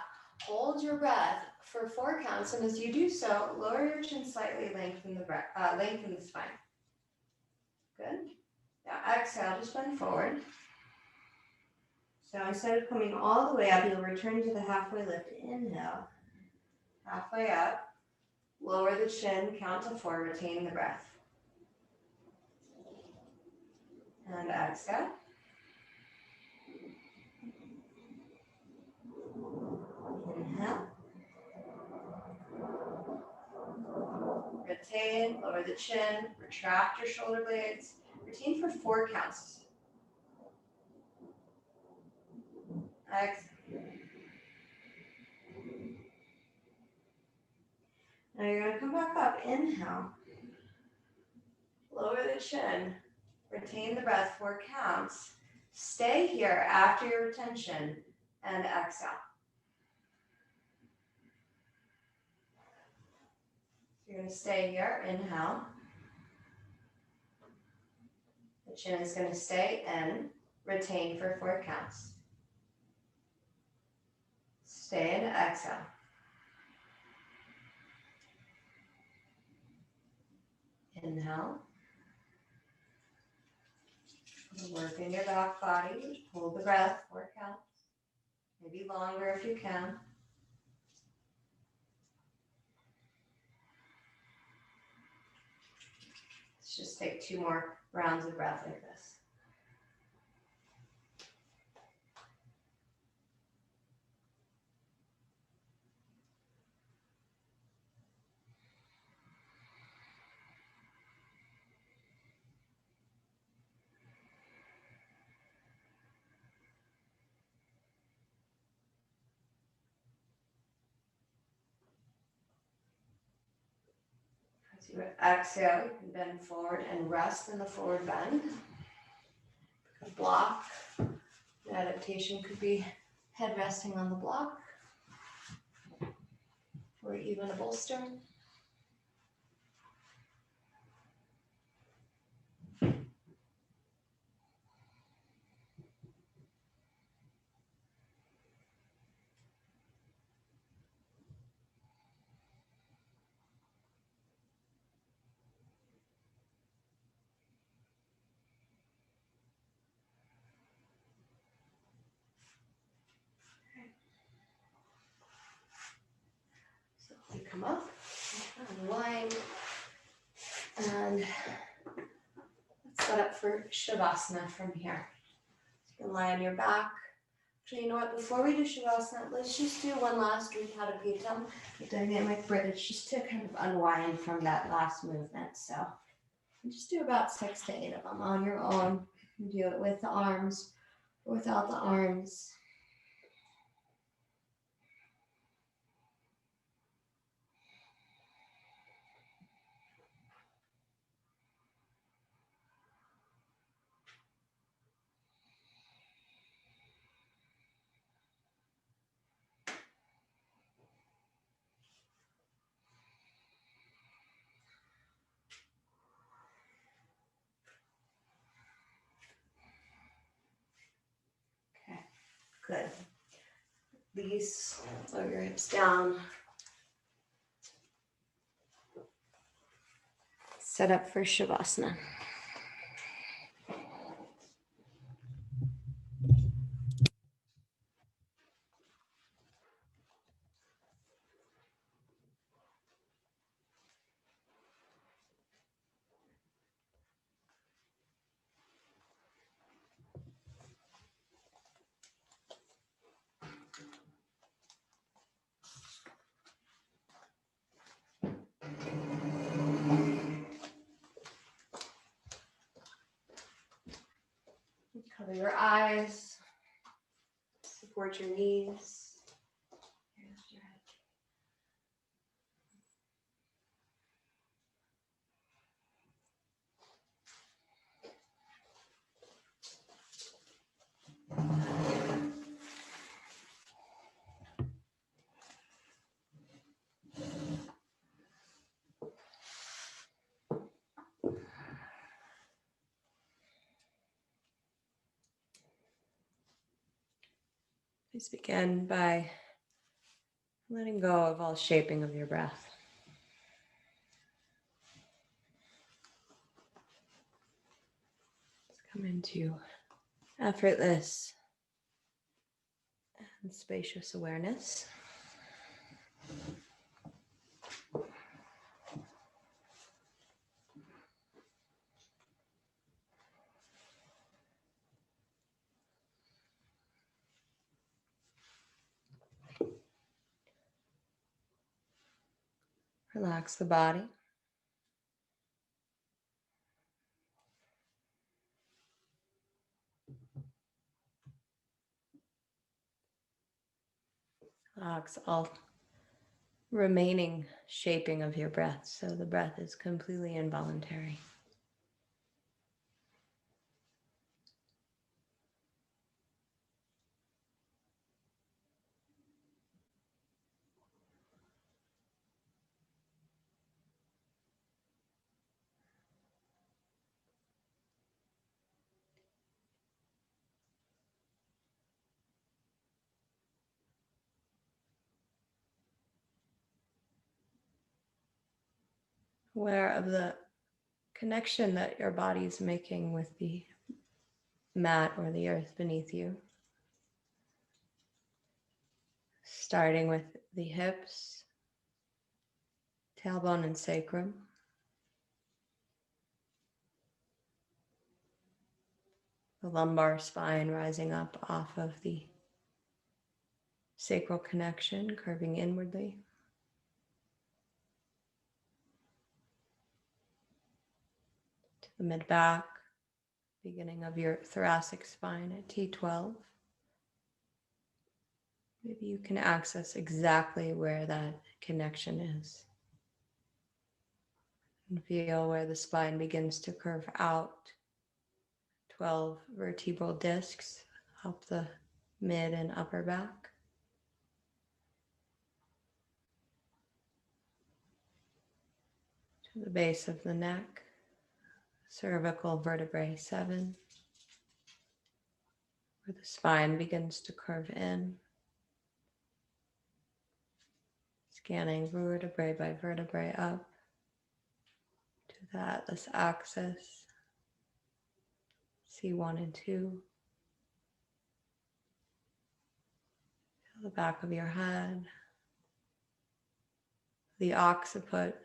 Speaker 1: hold your breath for 4 counts, and as you do so, lower your chin slightly, lengthen the breath, lengthen the spine. Good. Now exhale, just bend forward. So instead of coming all the way up, you'll return to the halfway lift. Inhale, halfway up. Lower the chin, count to 4, retain the breath. And exhale. Inhale. Retain, lower the chin, retract your shoulder blades. Retain for 4 counts. Exhale. Now you're going to come back up. Inhale. Lower the chin. Retain the breath, 4 counts. Stay here after your retention and exhale. You're going to stay here. Inhale. The chin is going to stay in. Retain for 4 counts. Stay and exhale. Inhale. Work in your back body. Hold the breath, 4 counts. Maybe longer if you can. Let's just take 2 more rounds of breath like this. As you exhale, you can bend forward and rest in the forward bend. A block. The adaptation could be head resting on the block, or even a bolster. Come up, unwind, and let's set up for Shavasana from here. You can lie on your back. Actually, you know what, before we do Shavasana, let's just do one last Utthadapitam, the dynamic bridge, just to kind of unwind from that last movement. So just do about 6 to 8 of them on your own. You can do it with the arms or without the arms. Good. Please lower your hips down. Set up for Shavasana. Cover your eyes, support your knees. Here's your head. Please begin by letting go of all shaping of your breath. Let's come into effortless and spacious awareness. Relax the body. Relax all remaining shaping of your breath, so the breath is completely involuntary. Aware of the connection that your body is making with the mat or the earth beneath you. Starting with the hips, tailbone, and sacrum. The lumbar spine rising up off of the sacral connection, curving inwardly. To the mid-back, beginning of your thoracic spine at T12. Maybe you can access exactly where that connection is. And feel where the spine begins to curve out. 12 vertebral discs up the mid and upper back. To the base of the neck, cervical vertebrae 7, where the spine begins to curve in. Scanning vertebrae by vertebrae up to the atlas axis, C1 and 2. Feel the back of your head, the occiput,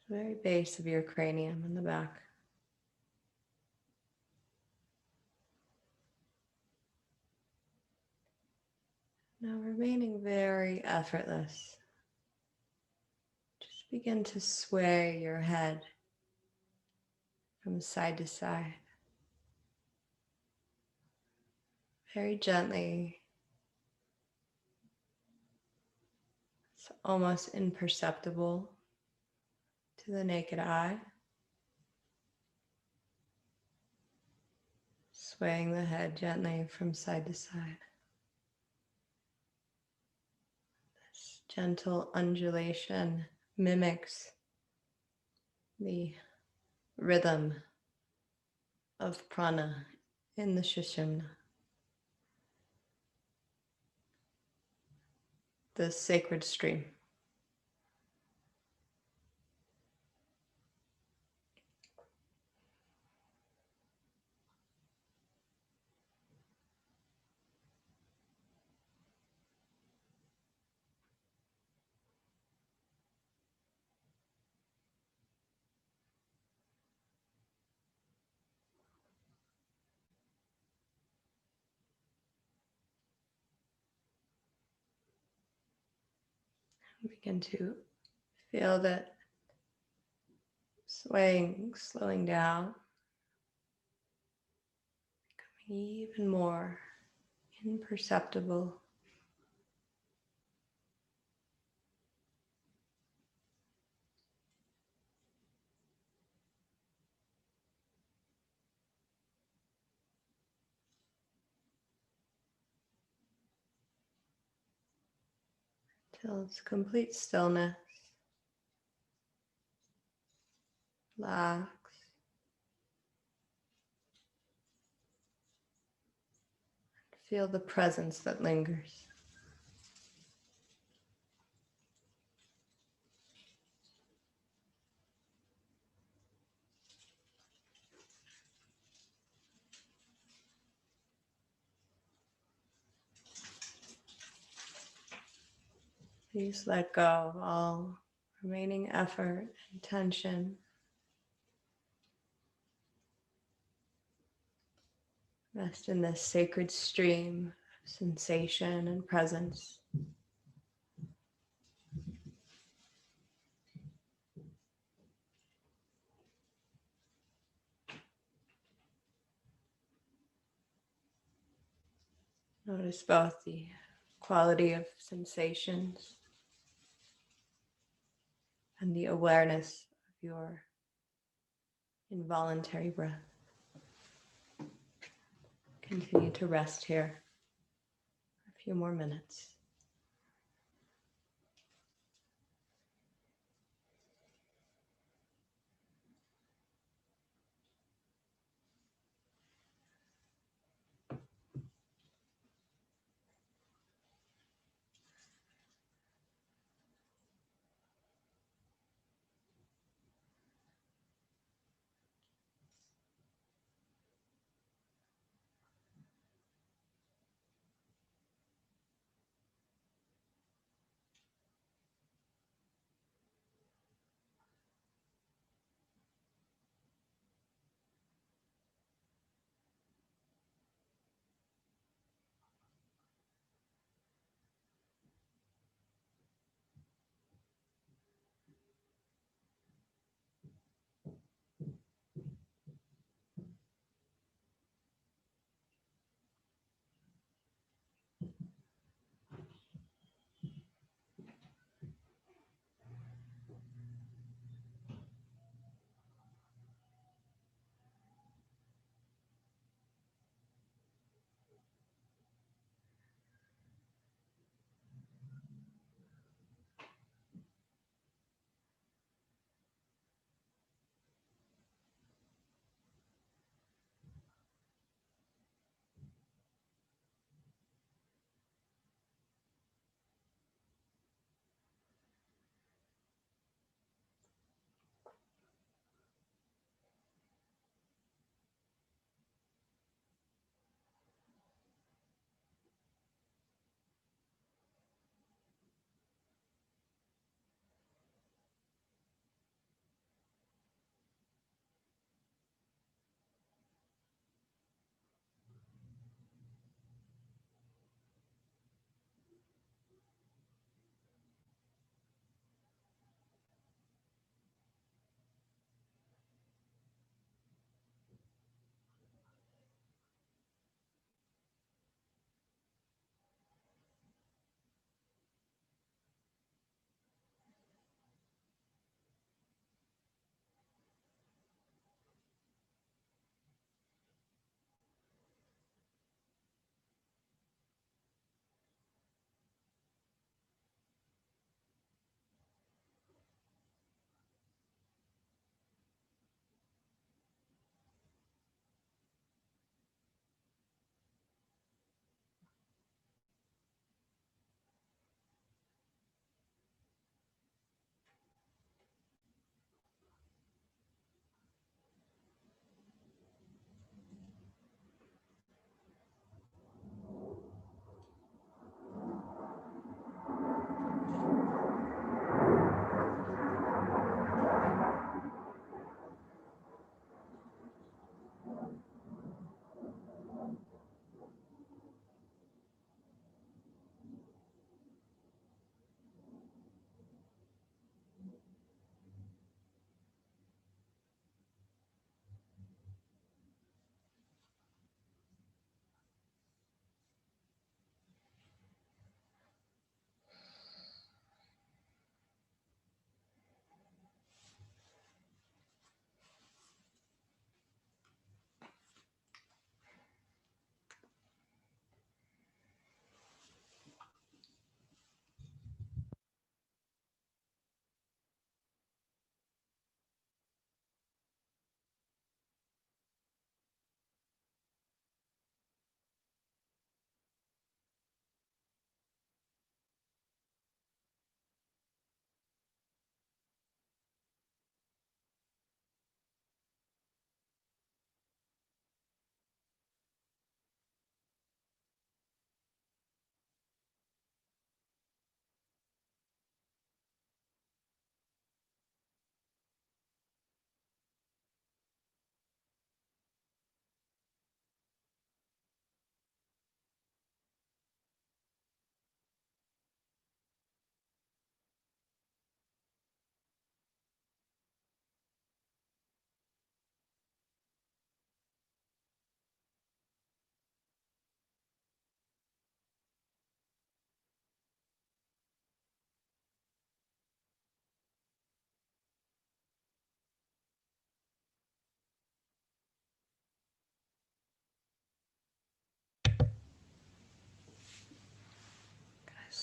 Speaker 1: the very base of your cranium in the back. Now remaining very effortless, just begin to sway your head from side to side. Very gently. It's almost imperceptible to the naked eye. Swaying the head gently from side to side. This gentle undulation mimics the rhythm of prana in the Sushumna, the sacred stream. Begin to feel that swaying, slowing down, becoming even more imperceptible. Till it's complete stillness. Relax. Feel the presence that lingers. Please let go of all remaining effort and tension. Rest in this sacred stream of sensation and presence. Notice both the quality of sensations and the awareness of your involuntary breath. Continue to rest here for a few more minutes.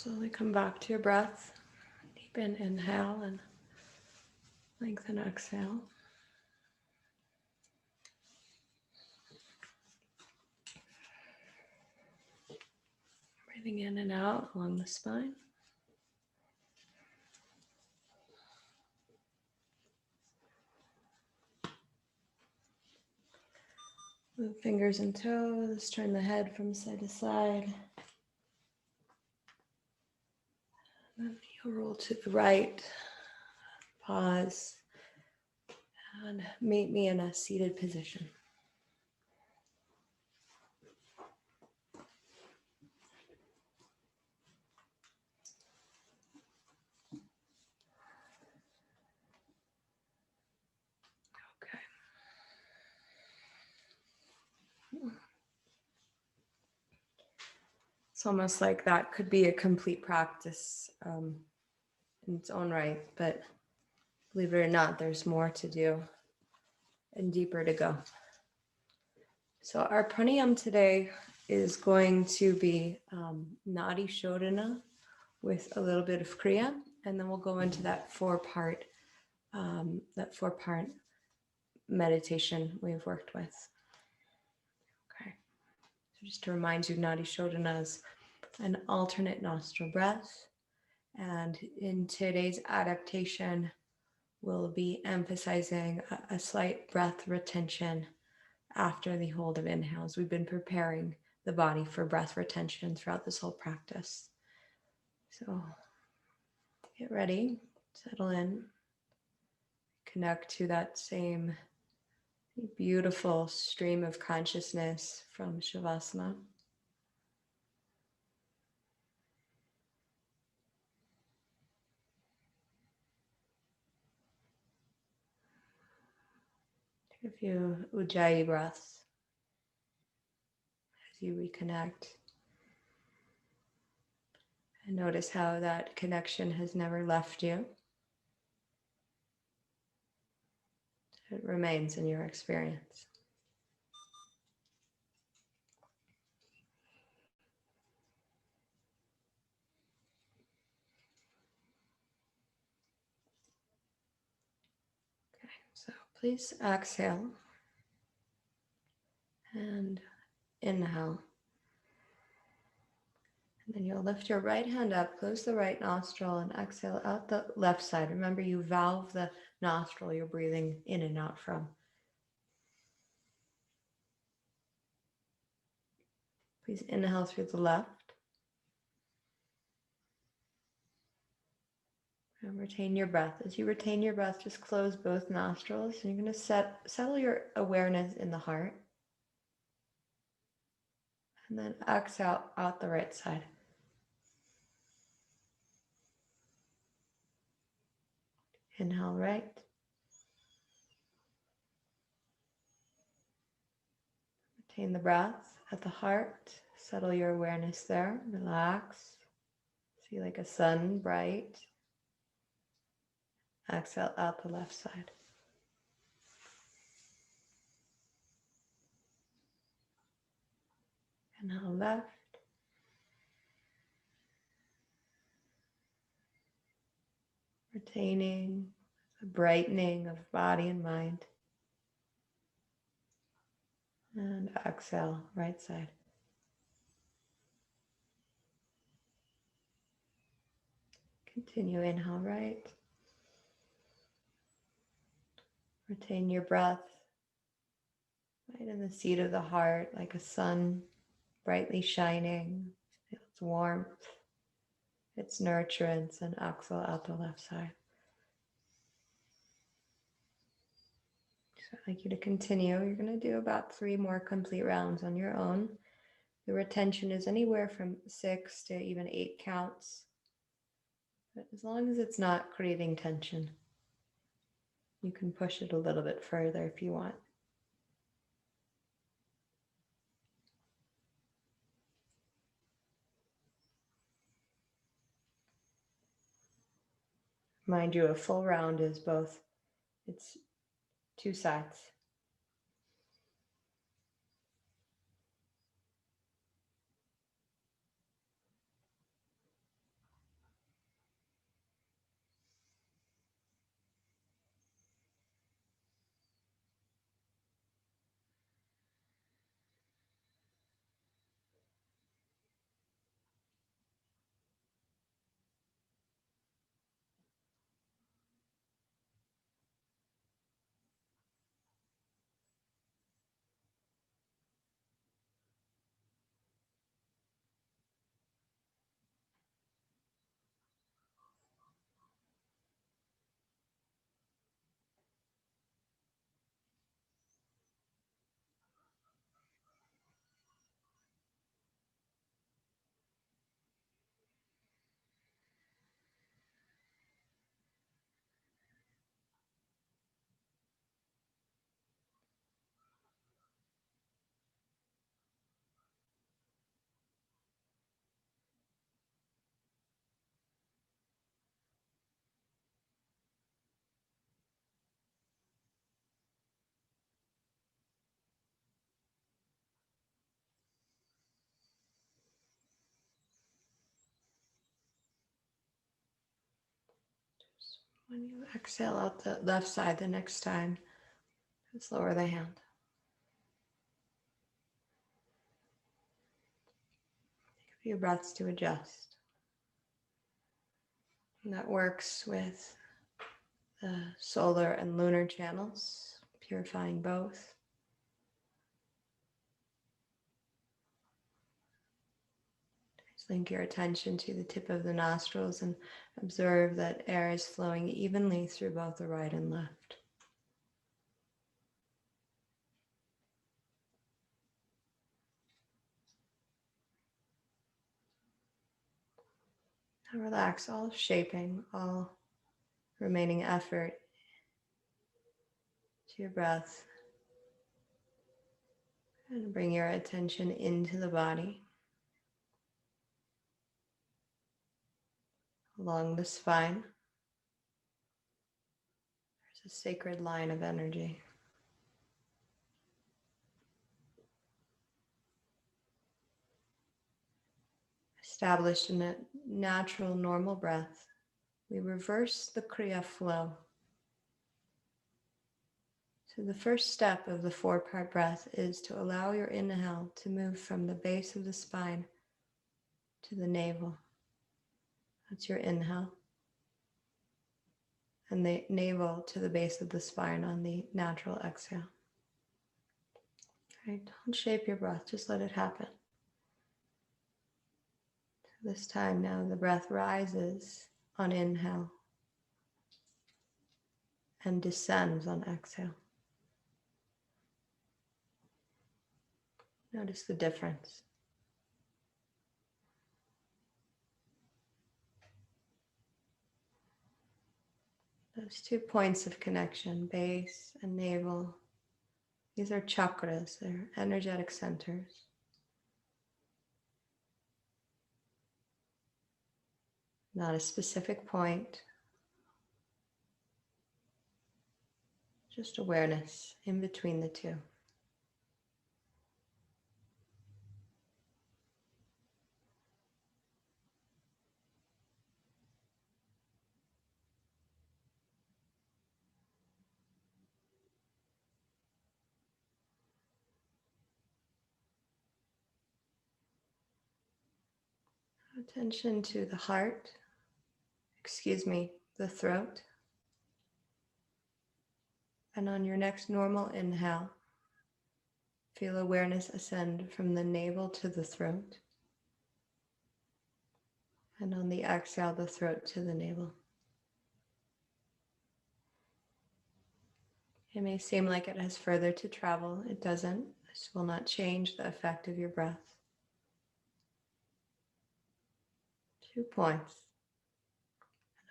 Speaker 1: Slowly come back to your breath. Deepen inhale and lengthen exhale. Breathing in and out along the spine. Move fingers and toes, turn the head from side to side. Then you'll roll to the right, pause, and meet me in a seated position. Okay. It's almost like that could be a complete practice in its own right, but believe it or not, there's more to do and deeper to go. So our pranayam today is going to be Nadi Shodhana with a little bit of Kriya, and then we'll go into that four-part meditation we've worked with. Okay. So just to remind you, Nadi Shodhana is an alternate nostril breath. And in today's adaptation, we'll be emphasizing a slight breath retention after the hold of inhales. We've been preparing the body for breath retention throughout this whole practice. So get ready, settle in, connect to that same beautiful stream of consciousness from Shavasana. Take a few Ujjayi breaths as you reconnect. And notice how that connection has never left you. It remains in your experience. Okay, so please exhale and inhale. And then you'll lift your right hand up, close the right nostril, and exhale out the left side. Remember, you valve the nostril you're breathing in and out from. Please inhale through the left. And retain your breath. As you retain your breath, just close both nostrils. And you're going to settle your awareness in the heart. And then exhale out the right side. Inhale right. Retain the breath at the heart. Settle your awareness there. Relax. See like a sun, bright. Exhale out the left side. Inhale left. Retaining the brightening of body and mind. And exhale, right side. Continue, inhale right. Retain your breath right in the seat of the heart, like a sun brightly shining. Its warmth, its nurturance, and exhale out the left side. So I'd like you to continue. You're going to do about 3 more complete rounds on your own. The retention is anywhere from 6 to even 8 counts. But as long as it's not creating tension, you can push it a little bit further if you want. Mind you, a full round is both, it's 2 sides. When you exhale out the left side the next time, just lower the hand. Take a few breaths to adjust. And that works with the solar and lunar channels, purifying both. Just link your attention to the tip of the nostrils and observe that air is flowing evenly through both the right and left. Now relax all shaping, all remaining effort to your breath. And bring your attention into the body, along the spine. There's a sacred line of energy. Established in a natural, normal breath, we reverse the Kriya flow. So the first step of the 4-part breath is to allow your inhale to move from the base of the spine to the navel. That's your inhale. And the navel to the base of the spine on the natural exhale. All right, don't shape your breath, just let it happen. So this time now the breath rises on inhale and descends on exhale. Notice the difference. Those 2 points of connection, base and navel, these are chakras, they're energetic centers. Not a specific point, just awareness in between the two. Attention to the heart, the throat. And on your next normal inhale, feel awareness ascend from the navel to the throat. And on the exhale, the throat to the navel. It may seem like it has further to travel. It doesn't. This will not change the effect of your breath. 2 points.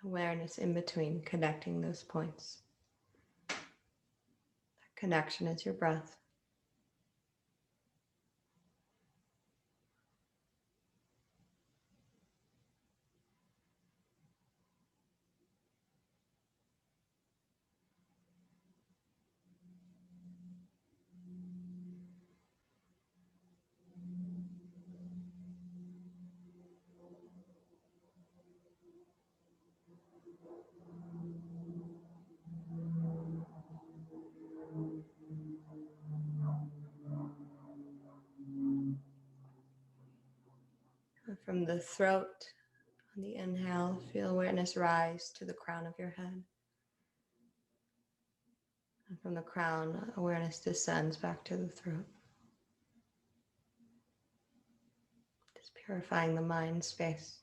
Speaker 1: And awareness in between, connecting those points. That connection is your breath. From the throat, on the inhale, feel awareness rise to the crown of your head. And from the crown, awareness descends back to the throat. Just purifying the mind space.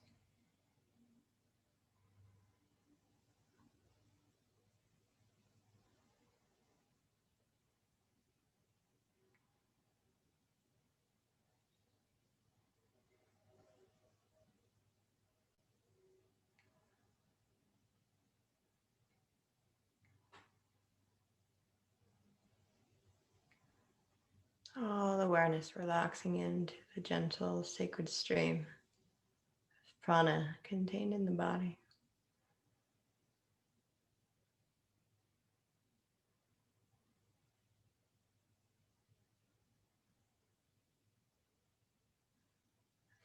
Speaker 1: All awareness relaxing into the gentle, sacred stream of prana contained in the body.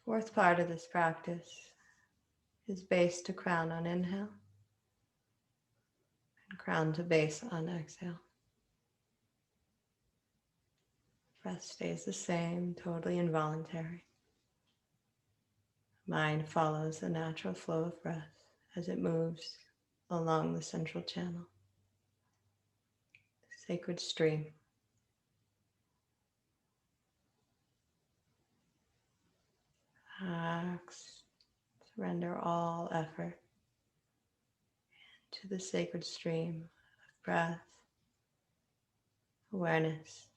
Speaker 1: Fourth part of this practice is base to crown on inhale. Crown to base on exhale. Breath stays the same, totally involuntary. Mind follows the natural flow of breath as it moves along the central channel, the sacred stream. Relax, surrender all effort to the sacred stream of breath, awareness.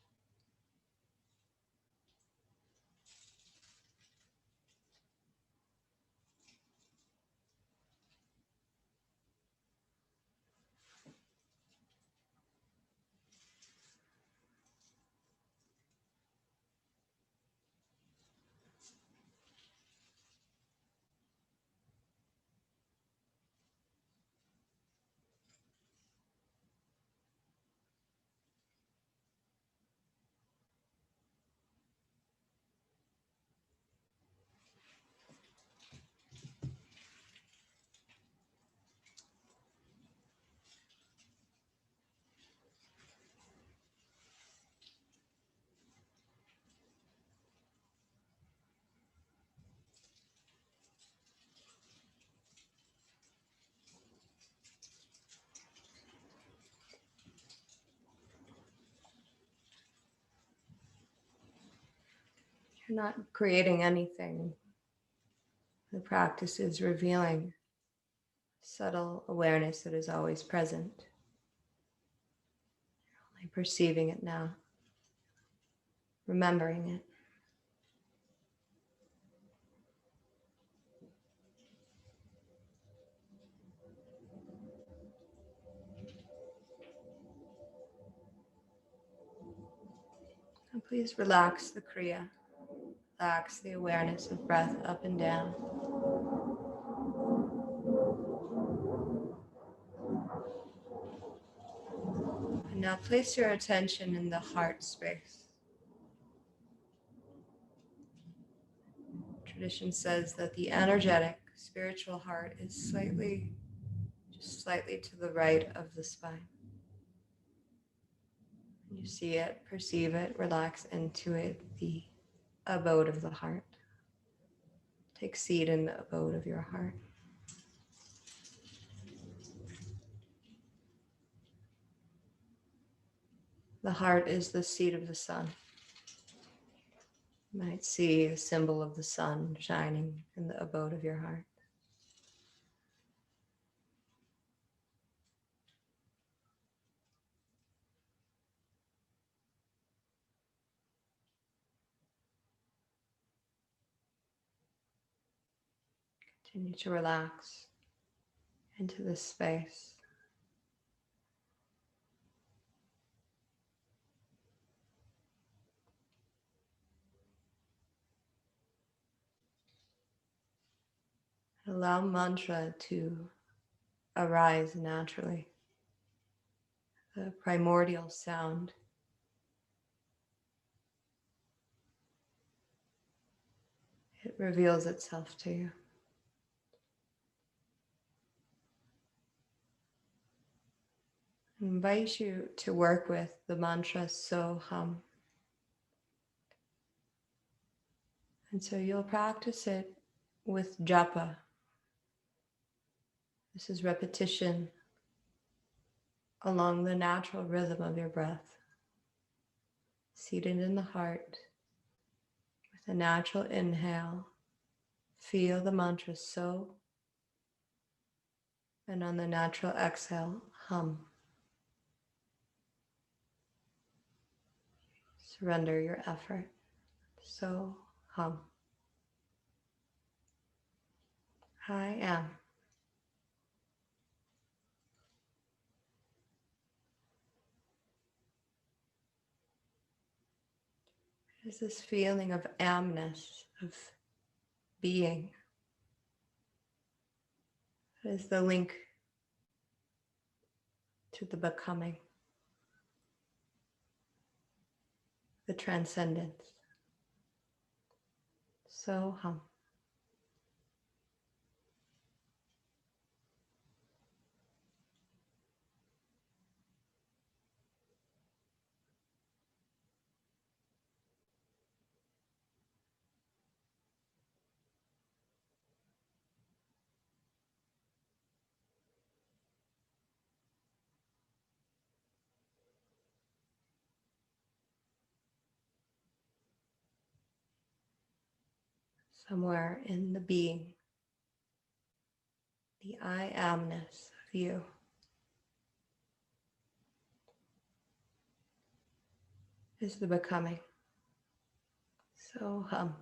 Speaker 1: You're not creating anything. The practice is revealing subtle awareness that is always present. You're only perceiving it now, remembering it. And please relax the Kriya, relax the awareness of breath up and down. And now place your attention in the heart space. Tradition says that the energetic spiritual heart is just slightly to the right of the spine. You see it, perceive it, relax into it, the abode of the heart. Take seat in the abode of your heart. The heart is the seat of the sun. You might see a symbol of the sun shining in the abode of your heart. Continue to relax into this space. Allow mantra to arise naturally. The primordial sound. It reveals itself to you. I invite you to work with the mantra Soham. And so you'll practice it with japa. This is repetition along the natural rhythm of your breath. Seated in the heart, with a natural inhale, feel the mantra So, and on the natural exhale, hum. Surrender your effort. So, hum. I am. There's this feeling of amness, of being. That is the link to the becoming, the transcendence. So hum. somewhere in the being, the I amness of you. Is the becoming. So hum.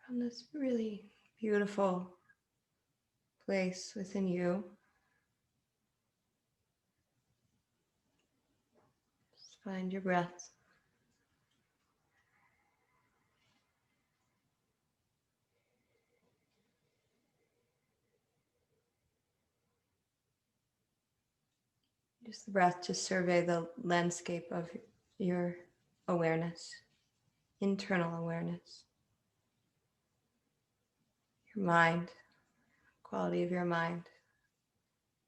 Speaker 1: From this really beautiful place within you, just find your breath. Use the breath to survey the landscape of your awareness, internal awareness, your mind, quality of your mind,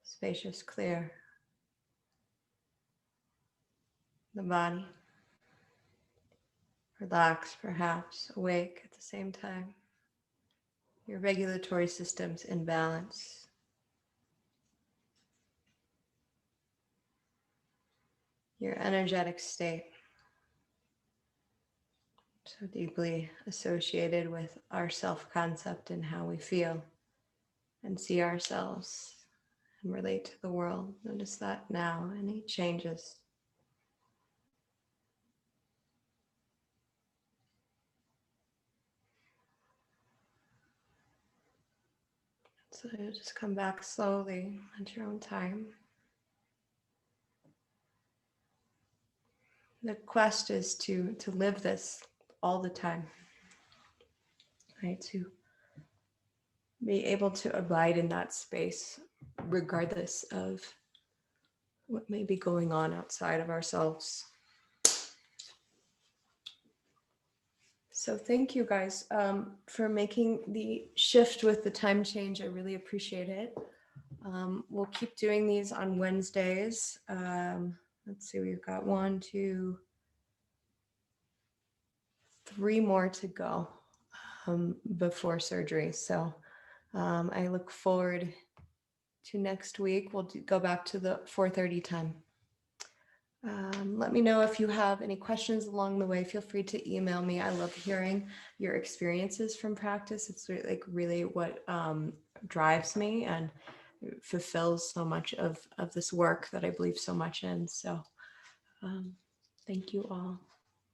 Speaker 1: spacious, clear, the body, relaxed, perhaps awake at the same time, your regulatory systems in balance, your energetic state, so deeply associated with our self-concept and how we feel and see ourselves and relate to the world. Notice that now. Any changes? So you'll just come back slowly at your own time. The quest is to live this all the time, right? To be able to abide in that space regardless of what may be going on outside of ourselves. So thank you guys for making the shift with the time change. I really appreciate it. We'll keep doing these on Wednesdays. Let's see, we've got 1, 2, 3 more to go before surgery. So I look forward to next week. We'll go back to the 4:30 time. Let me know if you have any questions along the way. Feel free to email me. I love hearing your experiences from practice. It's really what drives me and fulfills so much of this work that I believe so much in. So thank you all.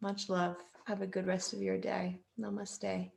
Speaker 1: Much love. Have a good rest of your day. Namaste.